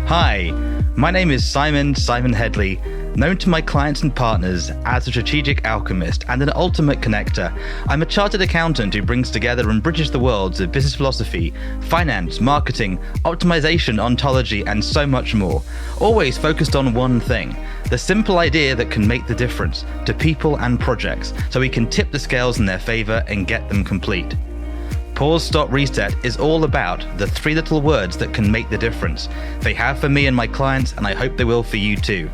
Hi, my name is Simon Hedley, known to my clients and partners as a strategic alchemist and an ultimate connector. I'm a chartered accountant who brings together and bridges the worlds of business philosophy, finance, marketing, optimization, ontology, and so much more. Always focused on one thing, the simple idea that can make the difference to people and projects so we can tip the scales in their favor and get them complete. Pause, Stop, Reset is all about the three little words that can make the difference. They have for me and my clients, and I hope they will for you too.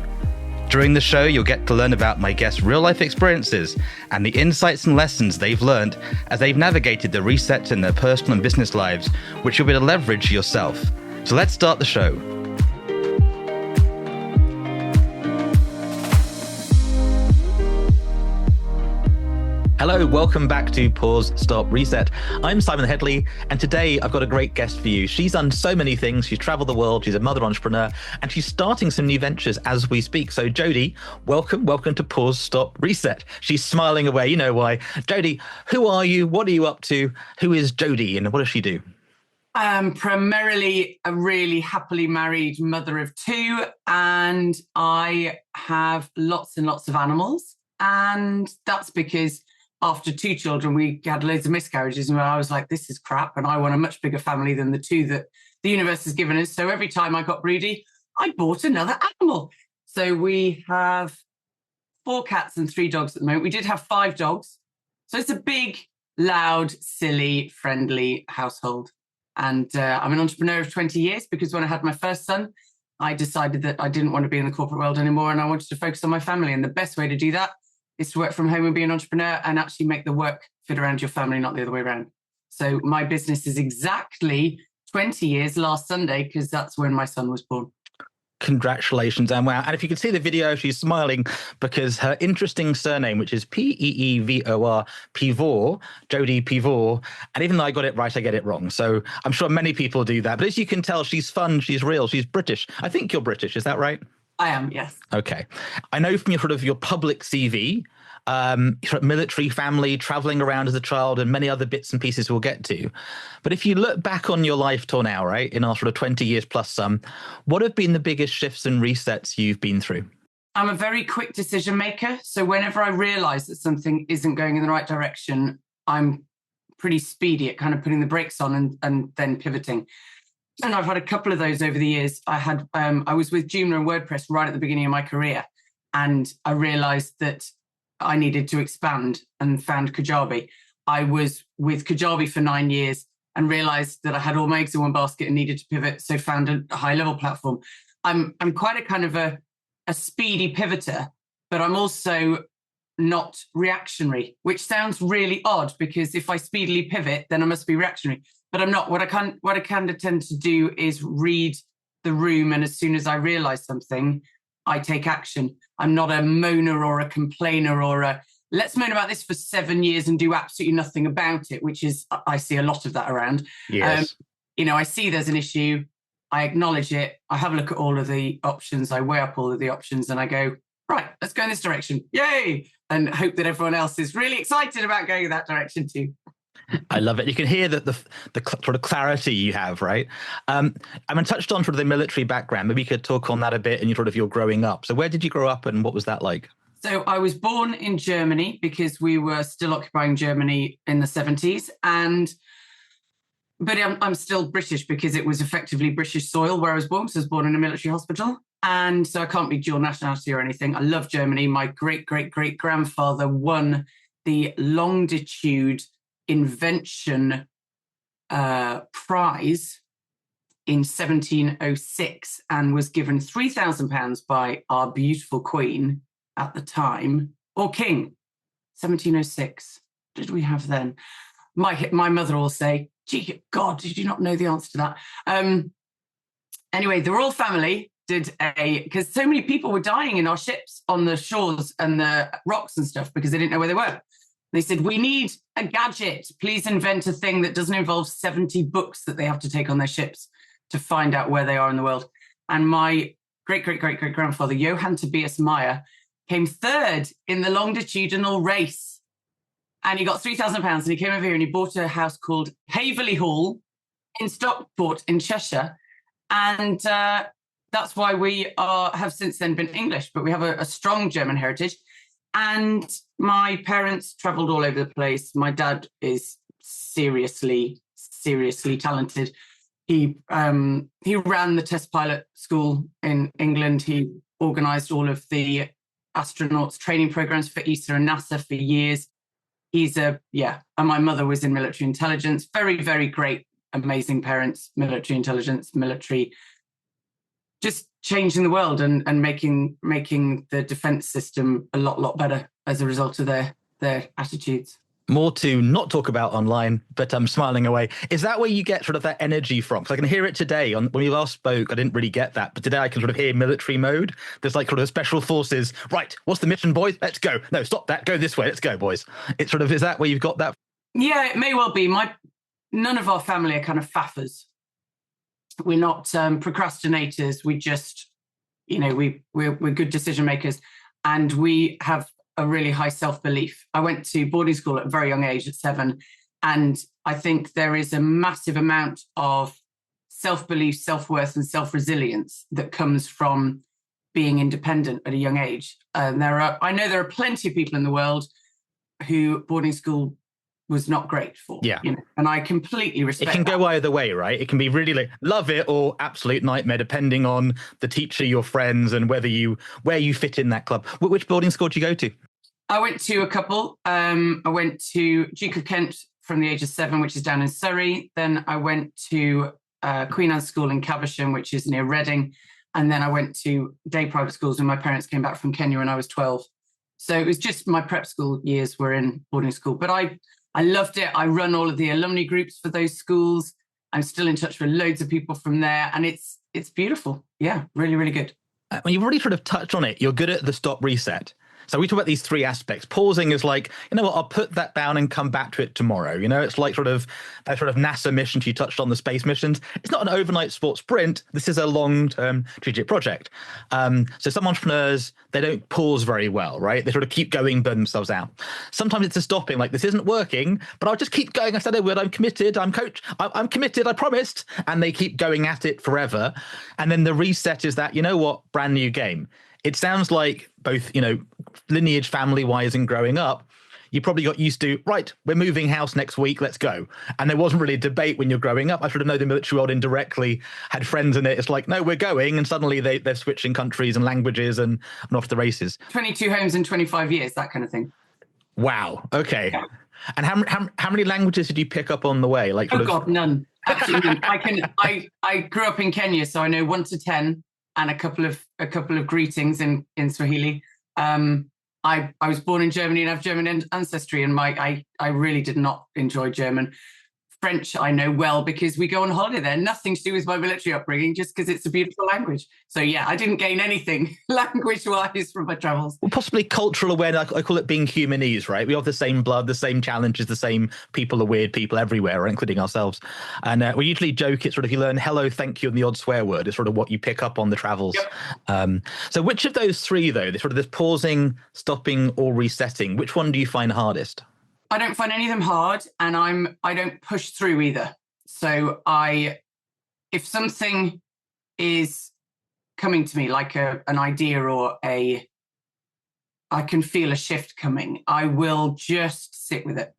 During the show, you'll get to learn about my guests' real-life experiences and the insights and lessons they've learned as they've navigated the resets in their personal and business lives, which you'll be able to leverage yourself. So let's start the show. Hello, welcome back to Pause, Stop, Reset. I'm Simon Hedley, and today I've got a great guest for you. She's done so many things. She's traveled the world. She's a mother entrepreneur, and she's starting some new ventures as we speak. So Jodee, welcome to Pause, Stop, Reset. She's smiling away. You know why. Jodee, who are you? What are you up to? Who is Jodee, and what does she do? I'm primarily a really happily married mother of two, and I have lots and lots of animals. And that's because after two children, we had loads of miscarriages, and I was like, this is crap, and I want a much bigger family than the two that the universe has given us. So every time I got broody, I bought another animal. So we have 4 cats and 3 dogs at the moment. We did have 5 dogs. So it's a big, loud, silly, friendly household. And I'm an entrepreneur of 20 years because when I had my first son, I decided that I didn't want to be in the corporate world anymore, and I wanted to focus on my family. And the best way to do that is to work from home and be an entrepreneur and actually make the work fit around your family, not the other way around. So my business is exactly 20 years last Sunday, because that's when my son was born. Congratulations, and wow. And if you can see the video, she's smiling because her interesting surname, which is Peevor, Peevor, Jodee Peevor. And even though I got it right, I get it wrong. So I'm sure many people do that. But as you can tell, she's fun, she's real, she's British. I think you're British, is that right? I am, yes. Okay. I know from your public CV, military family, traveling around as a child, and many other bits and pieces we'll get to. But if you look back on your life till now, right, in our 20 years plus some, what have been the biggest shifts and resets you've been through? I'm a very quick decision maker. So whenever I realize that something isn't going in the right direction, I'm pretty speedy at kind of putting the brakes on and then pivoting. And I've had a couple of those over the years. I was with Joomla and WordPress right at the beginning of my career, and I realized that I needed to expand and found Kajabi. I was with Kajabi for 9 years and realized that I had all my eggs in one basket and needed to pivot, so found a high-level platform. I'm quite a kind of a speedy pivoter, but I'm also not reactionary, which sounds really odd because if I speedily pivot, then I must be reactionary. But I'm not. What I kind of tend to do is read the room, and as soon as I realize something, I take action. I'm not a moaner or a complainer or a let's moan about this for 7 years and do absolutely nothing about it, which is, I see a lot of that around. Yes. I see there's an issue, I acknowledge it, I have a look at all of the options, I weigh up all of the options, and I go, right, let's go in this direction. Yay! And hope that everyone else is really excited about going in that direction too. I love it. You can hear that the sort of clarity you have, right? I touched on the military background. Maybe you could talk on that a bit and your growing up. So where did you grow up and what was that like? So I was born in Germany because we were still occupying Germany in the 70s. But I'm still British because it was effectively British soil where I was born. So I was born in a military hospital. And so I can't be dual nationality or anything. I love Germany. My great-great-great-grandfather won the longitude invention prize in 1706 and was given £3,000 by our beautiful queen at the time, or king. 1706. What did we have then? My mother will say, gee, God, did you not know the answer to that? Anyway, the royal family because so many people were dying in our ships on the shores and the rocks and stuff because they didn't know where they were. They said, we need a gadget. Please invent a thing that doesn't involve 70 books that they have to take on their ships to find out where they are in the world. And my great-great-great-great-grandfather, Johann Tobias Meyer, came third in the longitudinal race. And he got £3,000 and he came over here and he bought a house called Haverley Hall in Stockport in Cheshire. And that's why we have since then been English, but we have a strong German heritage. And my parents traveled all over the place. My dad is seriously talented. He ran the test pilot school in England. He organized all of the astronauts training programs for ESA and NASA for years. And my mother was in military intelligence. Very, very great, amazing parents, military intelligence, military, just changing the world and making the defense system a lot better as a result of their attitudes. More to not talk about online, but I'm smiling away. Is that where you get sort of that energy from? Because I can hear it today. When we last spoke, I didn't really get that, but today I can sort of hear military mode. There's like sort of special forces. Right, what's the mission, boys? Let's go. No, stop that. Go this way. Let's go, boys. It's sort of, is that where you've got that? Yeah, it may well be. None of our family are kind of faffers. We're not procrastinators. We just, we're good decision makers, and we have a really high self-belief. I went to boarding school at a very young age, at 7, and I think there is a massive amount of self-belief, self-worth, and self-resilience that comes from being independent at a young age. And I know there are plenty of people in the world who boarding school was not great for. Yeah. And I completely respect it. Can go either way, right? It can be really like love it or absolute nightmare, depending on the teacher, your friends, and where you fit in that club. Which boarding school did you go to? I went to a couple. I went to Duke of Kent from the age of 7, which is down in Surrey. Then I went to Queen Anne's School in Caversham, which is near Reading. And then I went to day private schools when my parents came back from Kenya when I was 12. So it was just my prep school years were in boarding school. But I loved it. I run all of the alumni groups for those schools. I'm still in touch with loads of people from there. And it's beautiful. Yeah, really, really good. Well, you've already sort of touched on it. You're good at the stop reset. So we talk about these 3 aspects. Pausing is like, you know what, I'll put that down and come back to it tomorrow. It's like sort of that sort of NASA mission you touched on, the space missions. It's not an overnight sport sprint. This is a long-term strategic project. So some entrepreneurs, they don't pause very well, right? They sort of keep going, burn themselves out. Sometimes it's a stopping, like this isn't working, but I'll just keep going. I said I would. I'm committed. I'm committed. I promised. And they keep going at it forever. And then the reset is that, you know what, brand new game. It sounds like both, lineage, family-wise and growing up, you probably got used to, right, we're moving house next week, let's go. And there wasn't really a debate when you're growing up. I sort of know the military world indirectly, had friends in it. It's like, no, we're going. And suddenly they're switching countries and languages and off the races. 22 homes in 25 years, that kind of thing. Wow. Okay. Yeah. And how many languages did you pick up on the way? God, none. Absolutely none. I grew up in Kenya, so I know 1 to 10. And a couple of greetings in Swahili. I was born in Germany and have German ancestry, and I really did not enjoy German. French I know well because we go on holiday there. Nothing to do with my military upbringing, just because it's a beautiful language. So yeah, I didn't gain anything language-wise from my travels. Well, possibly cultural awareness. I call it being humanese, right? We have the same blood, the same challenges, the same people are weird people everywhere, including ourselves. And we usually joke it's sort of you learn hello, thank you, and the odd swear word is sort of what you pick up on the travels. Yep. So which of those 3, though, this pausing, stopping, or resetting, which one do you find hardest? I don't find any of them hard, and I don't push through either. So if something is coming to me like an idea or I can feel a shift coming, I will just sit with it.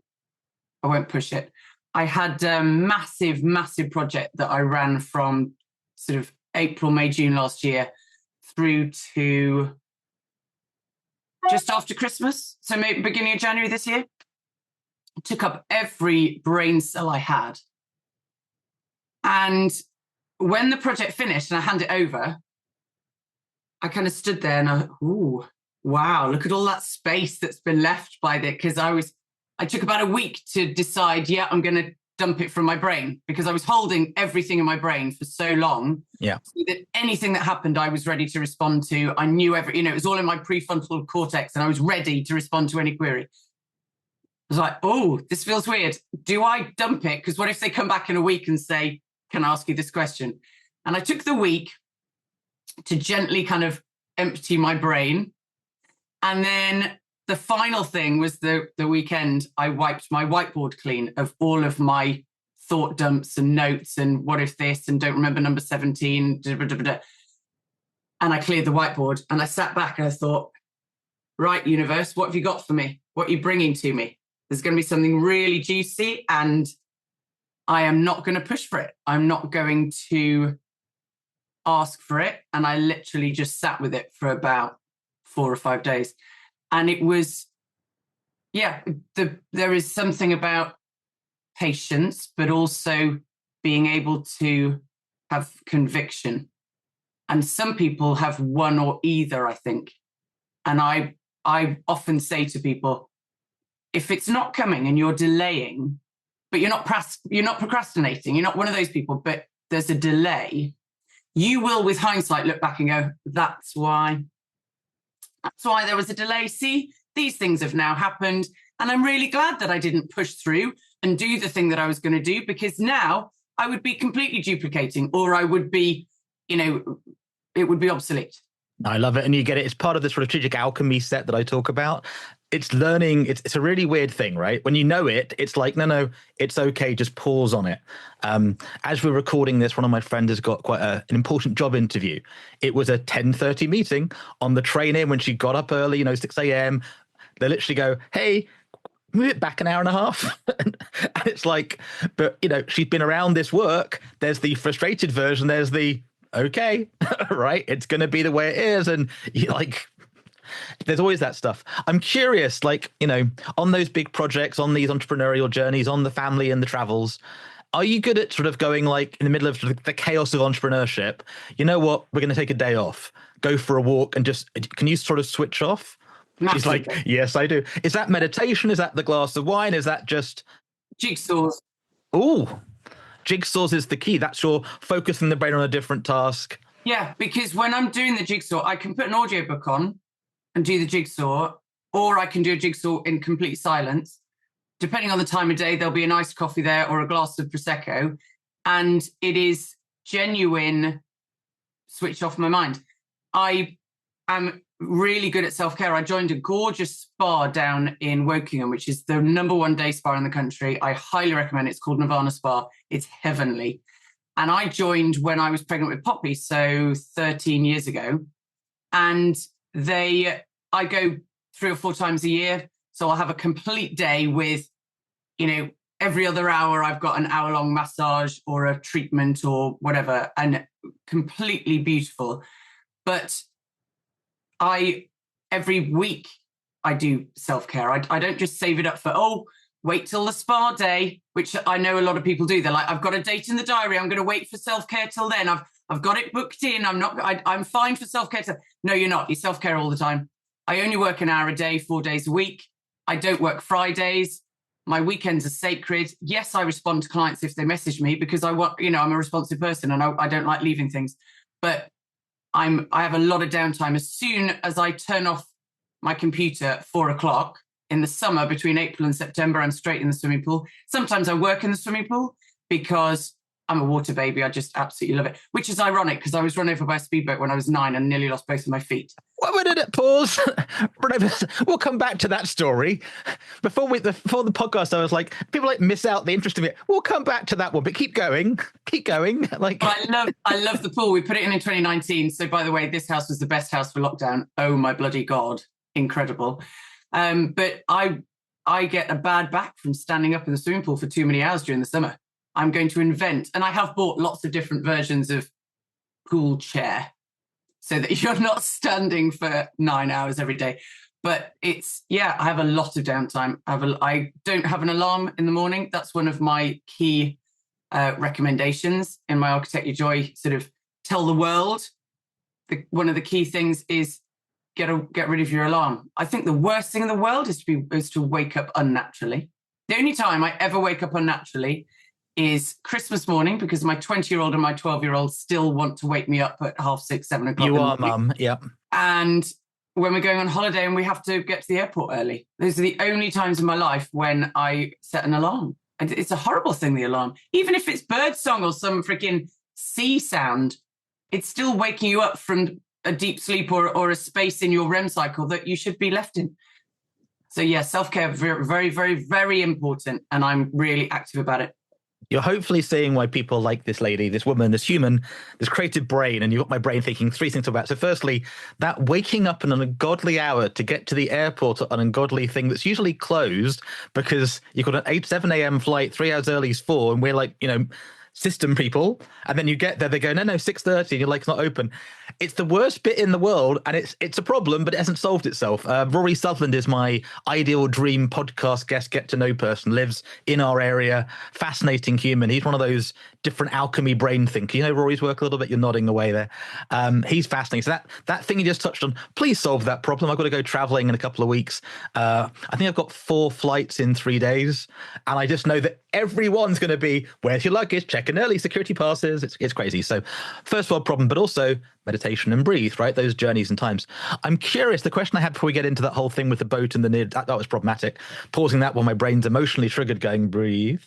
I won't push it. I had a massive project that I ran from sort of April, May, June last year through to just after Christmas. So maybe beginning of January this year. Took up every brain cell I had. And when the project finished and I handed it over, I kind of stood there and ooh, wow, look at all that space that's been left by it. Because I took about a week to decide, I'm going to dump it from my brain, because I was holding everything in my brain for so long. Yeah. So that anything that happened, I was ready to respond to. I knew it was all in my prefrontal cortex, and I was ready to respond to any query. I was like, oh, this feels weird. Do I dump it? Because what if they come back in a week and say, can I ask you this question? And I took the week to gently kind of empty my brain. And then the final thing was the weekend, I wiped my whiteboard clean of all of my thought dumps and notes and what if this and don't remember number 17. And I cleared the whiteboard and I sat back and I thought, right, universe, what have you got for me? What are you bringing to me? There's going to be something really juicy and I am not going to push for it. I'm not going to ask for it. And I literally just sat with it for about 4 or 5 days. And it was, there is something about patience, but also being able to have conviction. And some people have one or either, I think. And I often say to people, if it's not coming and you're delaying, but you're not procrastinating, you're not one of those people, but there's a delay, you will, with hindsight, look back and go, that's why there was a delay. See, these things have now happened. And I'm really glad that I didn't push through and do the thing that I was going to do, because now I would be completely duplicating, or I would be, it would be obsolete. I love it. And you get it. It's part of the sort of strategic alchemy set that I talk about. It's learning. It's a really weird thing, right? When you know it, it's like, no, it's okay. Just pause on it. As we're recording this, one of my friends has got quite an important job interview. It was a 10:30 meeting on the train in when she got up early, 6 a.m. They literally go, hey, move it back an hour and a half. And it's like, but, she's been around this work. There's the frustrated version. There's the, okay, right, it's going to be the way it is. And there's always that stuff. I'm curious, on those big projects, on these entrepreneurial journeys, on the family and the travels, are you good at sort of going in the middle of the chaos of entrepreneurship? You know what? We're going to take a day off, go for a walk, and can you sort of switch off? She's like, yes, I do. Is that meditation? Is that the glass of wine? Is that just jigsaws? Oh, jigsaws is the key. That's your focusing the brain on a different task. Yeah, because when I'm doing the jigsaw, I can put an audiobook on and do the jigsaw, or I can do a jigsaw in complete silence. Depending on the time of day, there'll be an iced coffee there or a glass of Prosecco. And it is genuine switch off my mind. I am really good at self-care. I joined a gorgeous spa down in Wokingham, which is the #1 day spa in the country. I highly recommend it. It's called Nirvana Spa. It's heavenly. And I joined when I was pregnant with Poppy, so 13 years ago. And I go 3 or 4 times a year. So I'll have a complete day with, every other hour I've got an hour-long massage or a treatment or whatever, and completely beautiful. But every week I do self-care. I don't just save it up for, wait till the spa day, which I know a lot of people do. They're like, I've got a date in the diary. I'm going to wait for self-care till then. I've got it booked in. I'm fine for self-care. No, you're not. You self-care all the time. I only work an hour a day, 4 days a week. I don't work Fridays. My weekends are sacred. Yes, I respond to clients if they message me because I'm a responsive person and I don't like leaving things. But I have a lot of downtime. As soon as I turn off my computer at 4 o'clock in the summer, between April and September, I'm straight in the swimming pool. Sometimes I work in the swimming pool because I'm a water baby. I just absolutely love it, which is ironic because I was run over by a speedboat when I was 9 and nearly lost both of my feet. What minute, pause. We'll come back to that story. Before the podcast, I was like, people miss out the interest of it. We'll come back to that one, but keep going. I love the pool. We put it in 2019. So by the way, this house was the best house for lockdown. Oh my bloody God. Incredible. But I get a bad back from standing up in the swimming pool for too many hours during the summer. I'm going to invent, and I have bought lots of different versions of pool chair so that you're not standing for 9 hours every day. But I have a lot of downtime. I don't have an alarm in the morning. That's one of my key recommendations in my Archiect Your Joy, sort of tell the world. One of the key things is get rid of your alarm. I think the worst thing in the world is to wake up unnaturally. The only time I ever wake up unnaturally is Christmas morning, because my 20-year-old and my 12-year-old still want to wake me up at 6:30, 7 o'clock. You are, Mum. Yep. And when we're going on holiday and we have to get to the airport early, those are the only times in my life when I set an alarm. And it's a horrible thing, the alarm. Even if it's birdsong or some freaking sea sound, it's still waking you up from a deep sleep or a space in your REM cycle that you should be left in. So yeah, self-care, very, very, very, very important. And I'm really active about it. You're hopefully seeing why people like this lady, this woman, this human, this creative brain, and you've got my brain thinking three things about. So firstly, that waking up at an ungodly hour to get to the airport at an ungodly thing that's usually closed because you've got an 7 a.m. flight, 3 hours early is 4, and we're like, system people, and then you get there, they go, no, 6:30, and you're like, it's not open. It's the worst bit in the world, and it's a problem, but it hasn't solved itself. Rory Sutherland is my ideal dream podcast guest, get to know person, lives in our area, fascinating human. He's one of those different alchemy brain thinker. You know Rory's work a little bit, you're nodding away there. He's fascinating. So that thing you just touched on, please solve that problem. I've got to go traveling in a couple of weeks. I think I've got 4 flights in 3 days, and I just know that everyone's going to be, where's your luggage? Check an early, security passes. It's crazy. So first world problem, but also meditation and breathe, right? Those journeys and times. I'm curious, the question I had before we get into that whole thing with the boat and the NID, that was problematic. Pausing that while my brain's emotionally triggered, going, breathe.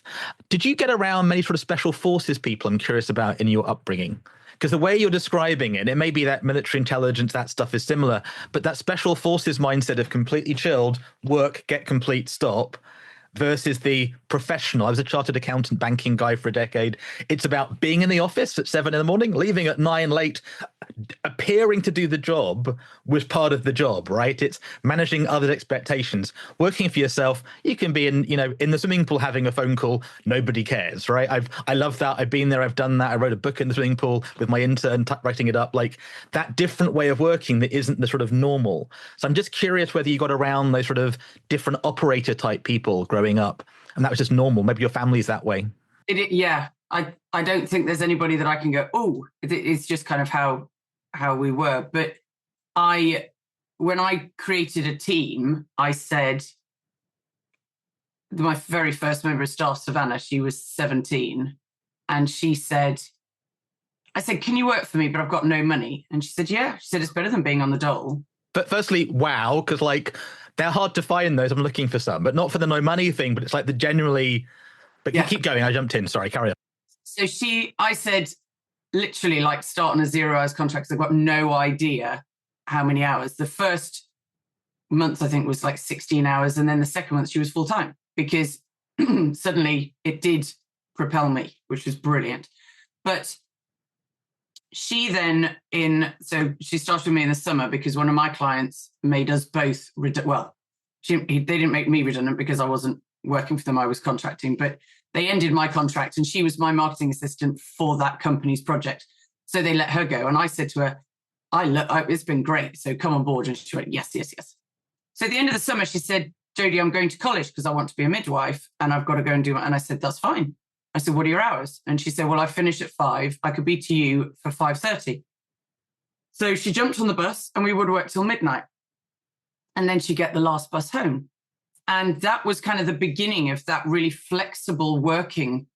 Did you get around many sort of special forces people I'm curious about in your upbringing? Because the way you're describing it may be that military intelligence, that stuff is similar, but that special forces mindset of completely chilled, work, get complete, stop, versus the professional. I was a chartered accountant, banking guy for a decade. It's about being in the office at 7 a.m, leaving at 9 late, appearing to do the job was part of the job, right? It's managing others' expectations. Working for yourself, you can be in the swimming pool having a phone call, nobody cares, right? I love that. I've been there, I've done that. I wrote a book in the swimming pool with my intern, writing it up, like that different way of working that isn't the sort of normal. So I'm just curious whether you got around those sort of different operator type people growing up, and that was just normal. Maybe your family's that way. Yeah. I don't think there's anybody that I can go, oh, it's just kind of how we were. But when I created a team, I said, my very first member of staff, Savannah, she was 17. And she said, I said, can you work for me? But I've got no money. And she said, yeah. She said, it's better than being on the dole. But firstly, wow, because like they're hard to find those. I'm looking for some, but not for the no money thing, but it's like the generally, but yeah. Keep going. I jumped in. Sorry, carry on. So I said, literally like start on a 0 hours contract. I've got no idea how many hours. The first month, I think, was like 16 hours. And then the second month, she was full time because suddenly it did propel me, which was brilliant. But she then so she started with me in the summer because one of my clients made us both, they didn't make me redundant because I wasn't working for them, I was contracting, but they ended my contract and she was my marketing assistant for that company's project. So they let her go. And I said to her, it's been great, so come on board. And she went, yes. So at the end of the summer, she said, Jodee, I'm going to college because I want to be a midwife and I've got to go and do it. And I said, that's fine. I said, what are your hours? And she said, well, I finish at 5. I could be to you for 5:30. So she jumped on the bus and we would work till midnight. And then she'd get the last bus home. And that was kind of the beginning of that really flexible working.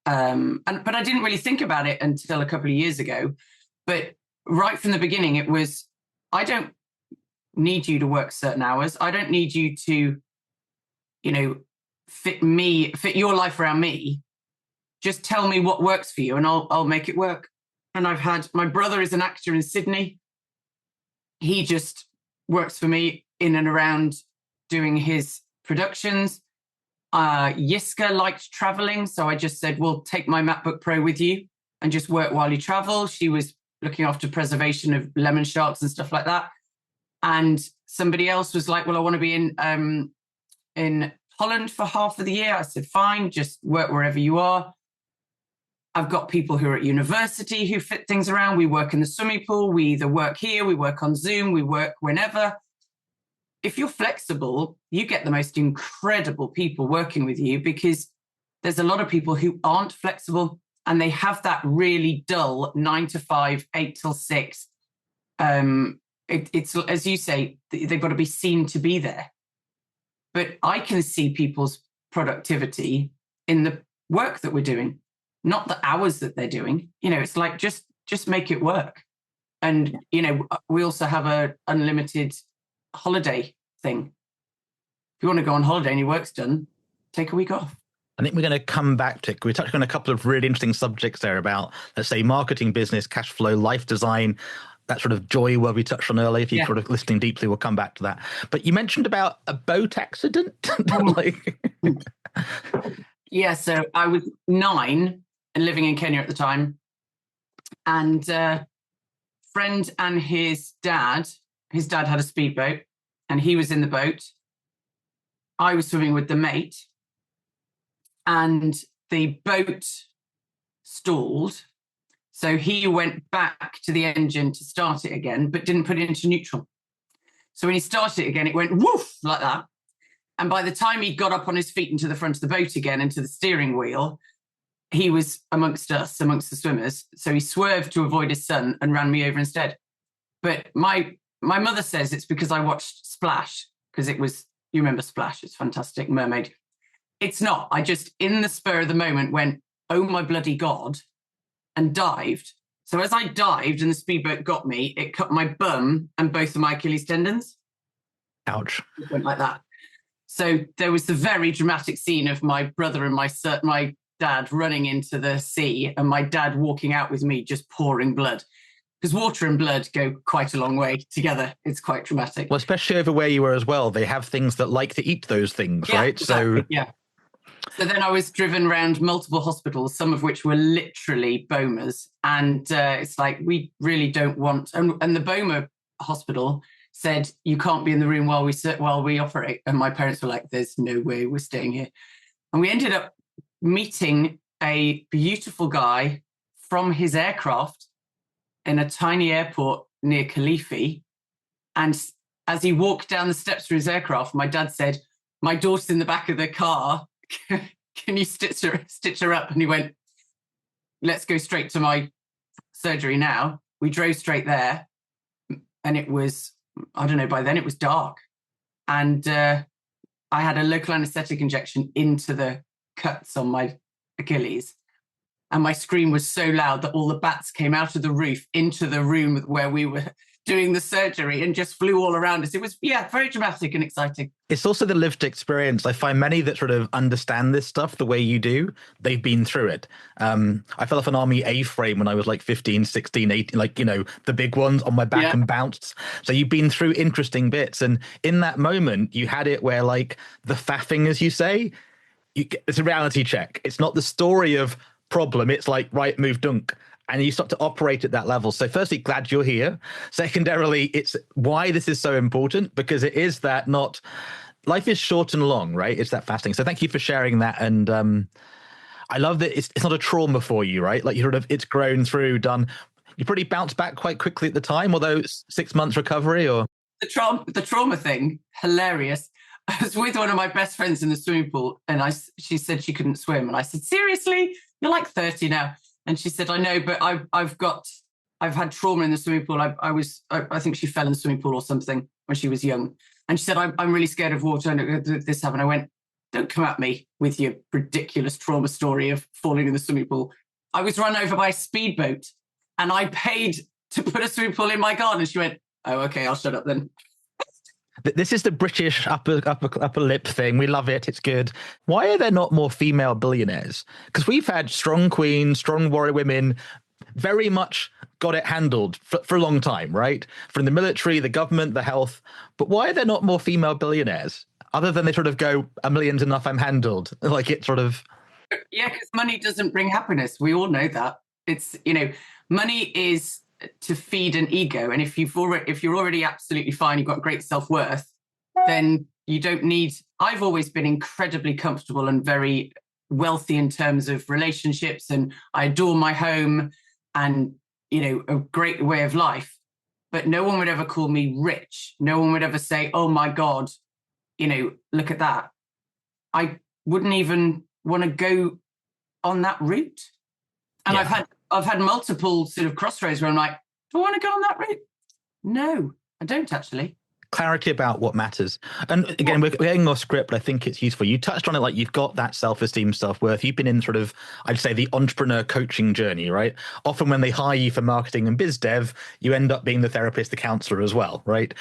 But I didn't really think about it until a couple of years ago. But right from the beginning, it was, I don't need you to work certain hours. I don't need you to, fit your life around me. Just tell me what works for you and I'll make it work. And I've had, my brother is an actor in Sydney. He just works for me in and around doing his productions. Yiska liked traveling. So I just said, well, take my MacBook Pro with you and just work while you travel. She was looking after preservation of lemon sharks and stuff like that. And somebody else was like, well, I want to be in Holland for half of the year. I said, fine, just work wherever you are. I've got people who are at university who fit things around. We work in the swimming pool. We either work here, we work on Zoom, we work whenever. If you're flexible, you get the most incredible people working with you because there's a lot of people who aren't flexible and they have that really dull 9 to 5, 8 till 6. It's, as you say, they've got to be seen to be there. But I can see people's productivity in the work that we're doing, not the hours that they're doing. It's like, just make it work. And, we also have a unlimited holiday thing. If you want to go on holiday and your work's done, take a week off. I think we're going to come back to it. We touched on a couple of really interesting subjects there about, let's say, marketing, business, cash flow, life design, that sort of joy where we touched on earlier. If you're sort of listening deeply, we'll come back to that. But you mentioned about a boat accident. Yeah, so I was 9 and living in Kenya at the time. And friend and his dad had a speedboat and he was in the boat. I was swimming with the mate and the boat stalled. So he went back to the engine to start it again, but didn't put it into neutral. So when he started it again, it went woof like that. And by the time he got up on his feet into the front of the boat again, into the steering wheel, he was amongst us, amongst the swimmers. So he swerved to avoid his son and ran me over instead. But my mother says it's because I watched Splash, because it was, you remember Splash, it's fantastic, mermaid. It's not. I just, in the spur of the moment, went, oh my bloody God, and dived. So as I dived and the speedboat got me, it cut my bum and both of my Achilles tendons. Ouch. It went like that. So there was the very dramatic scene of my brother and my dad running into the sea and my dad walking out with me just pouring blood. Because water and blood go quite a long way together. It's quite dramatic. Well, especially over where you were as well. They have things that like to eat those things, yeah, right? Exactly, so yeah. So then I was driven around multiple hospitals, some of which were literally BOMAs. And it's like, we really don't want... And the BOMA hospital said, you can't be in the room while we operate. And my parents were like, there's no way we're staying here. And we ended up meeting a beautiful guy from his aircraft in a tiny airport near Kilifi. And as he walked down the steps for his aircraft, my dad said, my daughter's in the back of the car. Can you stitch her up? And he went, let's go straight to my surgery now. We drove straight there. And it was, I don't know, by then it was dark. And I had a local anesthetic injection into the cuts on my Achilles. And my scream was so loud that all the bats came out of the roof into the room where we were doing the surgery and just flew all around us. It was, yeah, very dramatic and exciting. It's also the lived experience. I find many that sort of understand this stuff the way you do, they've been through it. I fell off an Army A-frame when I was like 15, 16, 18, like, you know, the big ones on my back and bounced. So you've been through interesting bits. And in that moment, you had it where like the faffing, as you say, it's a reality check. It's not the story of problem. It's like, right, move, dunk. And you start to operate at that level. So firstly, glad you're here. Secondarily, it's why this is so important, because it is that not, life is short and long, right? It's that fasting. So thank you for sharing that. And I love that it's not a trauma for you, right? Like you sort of, it's grown through, done. You pretty bounced back quite quickly at the time, although it's 6 months recovery or? The trauma thing, hilarious. I was with one of my best friends in the swimming pool and she said she couldn't swim. And I said, seriously? You're like 30 now. And she said, I know, but I've had trauma in the swimming pool. I think she fell in the swimming pool or something when she was young. And she said, I'm really scared of water and this happened. I went, don't come at me with your ridiculous trauma story of falling in the swimming pool. I was run over by a speedboat and I paid to put a swimming pool in my garden. She went, oh, okay, I'll shut up then. This is the British upper lip thing. We love it. It's good. Why are there not more female billionaires? Because we've had strong queens, strong warrior women, very much got it handled for a long time, right? From the military, the government, the health. But why are there not more female billionaires? Other than they sort of go, a million's enough, I'm handled. Like it sort of... Yeah, because money doesn't bring happiness. We all know that. It's, you know, money is to feed an ego, and if you're already absolutely fine, you've got great self-worth, then you don't need... I've always been incredibly comfortable and very wealthy in terms of relationships, and I adore my home and, you know, a great way of life, but no one would ever call me rich. No one would ever say, oh my God, you know, look at that. I wouldn't even want to go on that route. And Yeah. I've had multiple sort of crossroads where I'm like, do I want to go on that route? No, I don't actually. Clarity about what matters. And again, we're getting off script, but I think it's useful. You touched on it, like you've got that self-esteem, self-worth. You've been in sort of, I'd say, the entrepreneur coaching journey, right? Often when they hire you for marketing and biz dev, you end up being the therapist, the counselor as well, right?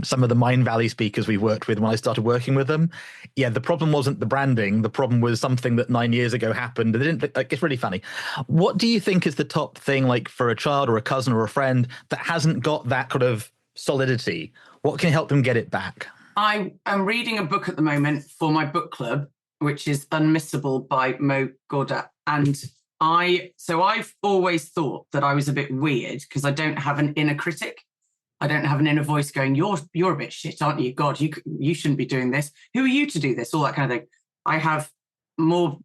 Some of the Mind Valley speakers we worked with when I started working with them, yeah, the problem wasn't the branding. The problem was something that 9 years ago happened. They didn't, like, it's really funny. What do you think is the top thing, like for a child or a cousin or a friend that hasn't got that kind of solidity? What can help them get it back? I am reading a book at the moment for my book club, which is Unmissable by Mo Gawdat. And I've always thought that I was a bit weird because I don't have an inner critic. I don't have an inner voice going, you're a bit shit, aren't you? God, you shouldn't be doing this. Who are you to do this? All that kind of thing. I have more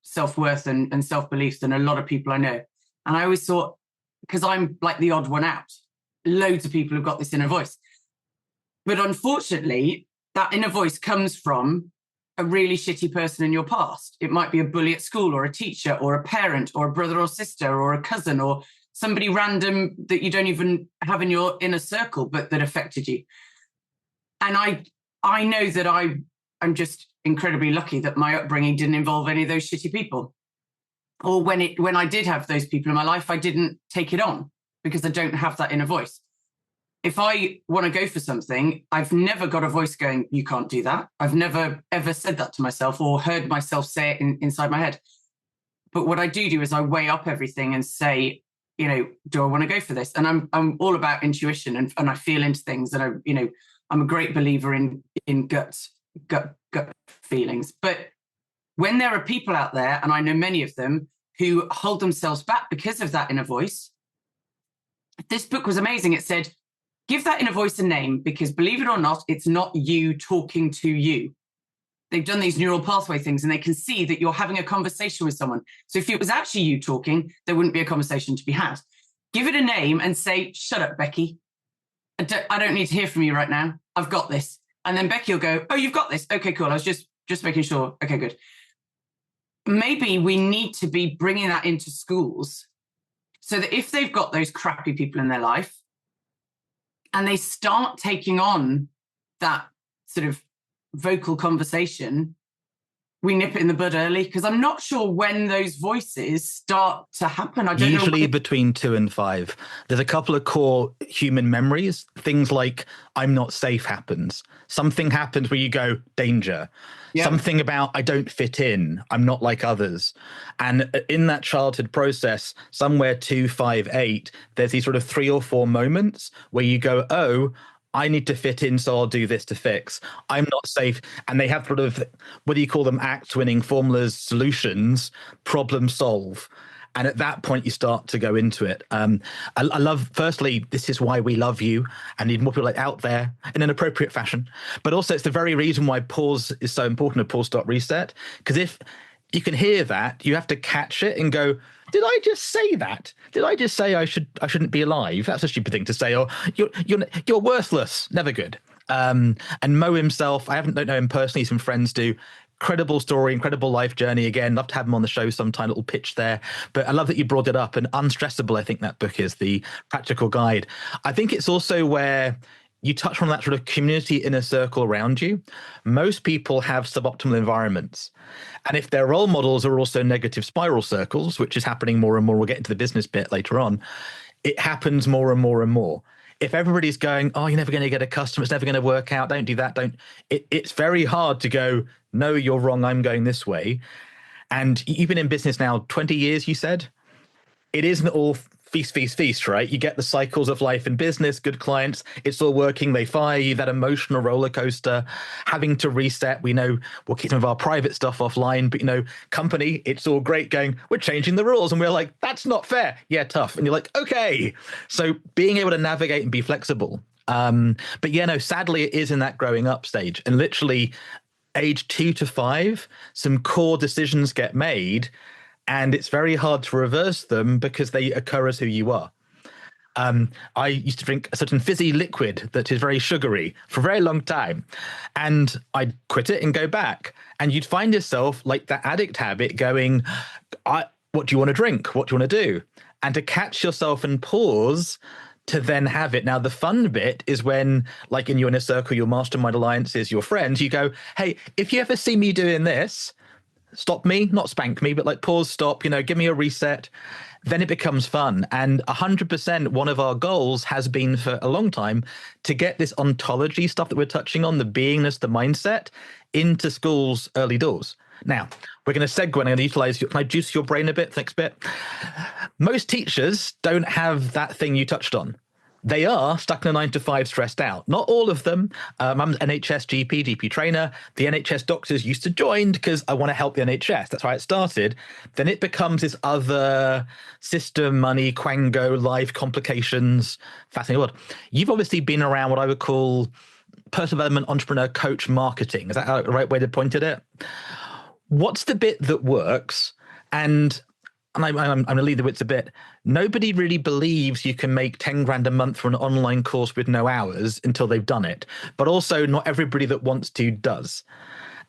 self-worth and self-belief than a lot of people I know. And I always thought, because I'm like the odd one out, loads of people have got this inner voice. But unfortunately, that inner voice comes from a really shitty person in your past. It might be a bully at school, or a teacher, or a parent, or a brother or sister, or a cousin, or somebody random that you don't even have in your inner circle, but that affected you. And I know that I'm just incredibly lucky that my upbringing didn't involve any of those shitty people. Or when I did have those people in my life, I didn't take it on because I don't have that inner voice. If I want to go for something, I've never got a voice going, you can't do that. I've never, ever said that to myself or heard myself say it inside my head. But what I do is I weigh up everything and say, do I want to go for this? And I'm all about intuition and I feel into things. And I'm a great believer in gut feelings. But when there are people out there, and I know many of them, who hold themselves back because of that inner voice, this book was amazing. It said, give that inner voice a name, because believe it or not, it's not you talking to you. They've done these neural pathway things and they can see that you're having a conversation with someone. So if it was actually you talking, there wouldn't be a conversation to be had. Give it a name and say, shut up, Becky. I don't need to hear from you right now. I've got this. And then Becky will go, oh, you've got this. Okay, cool. I was just making sure. Okay, good. Maybe we need to be bringing that into schools so that if they've got those crappy people in their life and they start taking on that sort of vocal conversation, we nip it in the bud early, because I'm not sure when those voices start to happen. I don't Usually know. Between 2 and 5. There's a couple of core human memories. Things like I'm not safe happens. Something happens where you go, danger. Yeah. Something about I don't fit in. I'm not like others. And in that childhood process, somewhere 2, 5, 8, there's these sort of 3 or 4 moments where you go, oh, I need to fit in, so I'll do this to fix. I'm not safe. And they have sort of, what do you call them, acts, winning formulas, solutions, problem solve. And at that point, you start to go into it. I love, firstly, this is why we love you and need more people like out there in an appropriate fashion. But also, it's the very reason why pause is so important, a pause, stop, reset. Because if you can hear that, you have to catch it and go, did I just say that? Did I just say I shouldn't be alive? That's a stupid thing to say. Or you're worthless. Never good. And Mo himself, don't know him personally. Some friends do. Incredible story, incredible life journey. Again, love to have him on the show sometime. Little pitch there. But I love that you brought it up. And Unstressable, I think that book is the practical guide. I think it's also where you touch on that sort of community inner circle around you. Most people have suboptimal environments. And if their role models are also negative spiral circles, which is happening more and more, we'll get into the business bit later on, it happens more and more and more. If everybody's going, oh, you're never going to get a customer, it's never going to work out, don't do that, it's very hard to go, no, you're wrong, I'm going this way. And you've been in business now 20 years, you said? It isn't all feast, feast, feast, right? You get the cycles of life in business, good clients, it's all working, they fire you, that emotional roller coaster, having to reset. We know we'll keep some of our private stuff offline, but company, it's all great going, we're changing the rules. And we're like, that's not fair. Yeah, tough. And you're like, okay. So being able to navigate and be flexible. But yeah, no, sadly it is in that growing up stage. And literally age 2 to 5, some core decisions get made. And it's very hard to reverse them because they occur as who you are. I used to drink a certain fizzy liquid that is very sugary for a very long time. And I'd quit it and go back. And you'd find yourself like that addict habit going, what do you want to drink? What do you want to do? And to catch yourself and pause to then have it. Now, the fun bit is when, like in your inner circle, your mastermind alliances, your friends, you go, hey, if you ever see me doing this, stop me, not spank me, but like pause, stop, give me a reset. Then it becomes fun. And 100% one of our goals has been for a long time to get this ontology stuff that we're touching on, the beingness, the mindset, into schools early doors. Now, we're going to segue and I'm going to utilize, can I juice your brain a bit, next bit? Most teachers don't have that thing you touched on. they are stuck in a 9 to 5, stressed out. Not all of them. I'm an NHS GP trainer. The NHS doctors used to join because I want to help the NHS. That's how it started. Then it becomes this other system, money, quango, life complications. Fascinating world. You've obviously been around what I would call personal development, entrepreneur, coach, marketing. Is that the right way to point at it? What's the bit that works? And I'm going to leave the wits a bit. Nobody really believes you can make 10 grand a month for an online course with no hours until they've done it. But also not everybody that wants to does.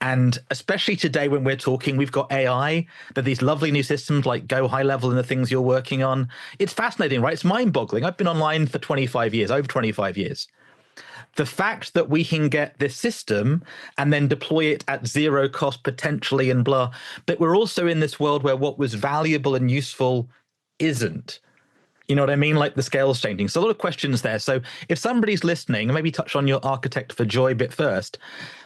And especially today when we're talking, we've got AI, that these lovely new systems like Go High Level and the things you're working on. It's fascinating, right? It's mind boggling. I've been online for 25 years, over 25 years. The fact that we can get this system and then deploy it at zero cost potentially and blah, but we're also in this world where what was valuable and useful isn't. You know what I mean? Like the scale's changing. So a lot of questions there. So if somebody's listening, maybe touch on your Architect for Joy bit first.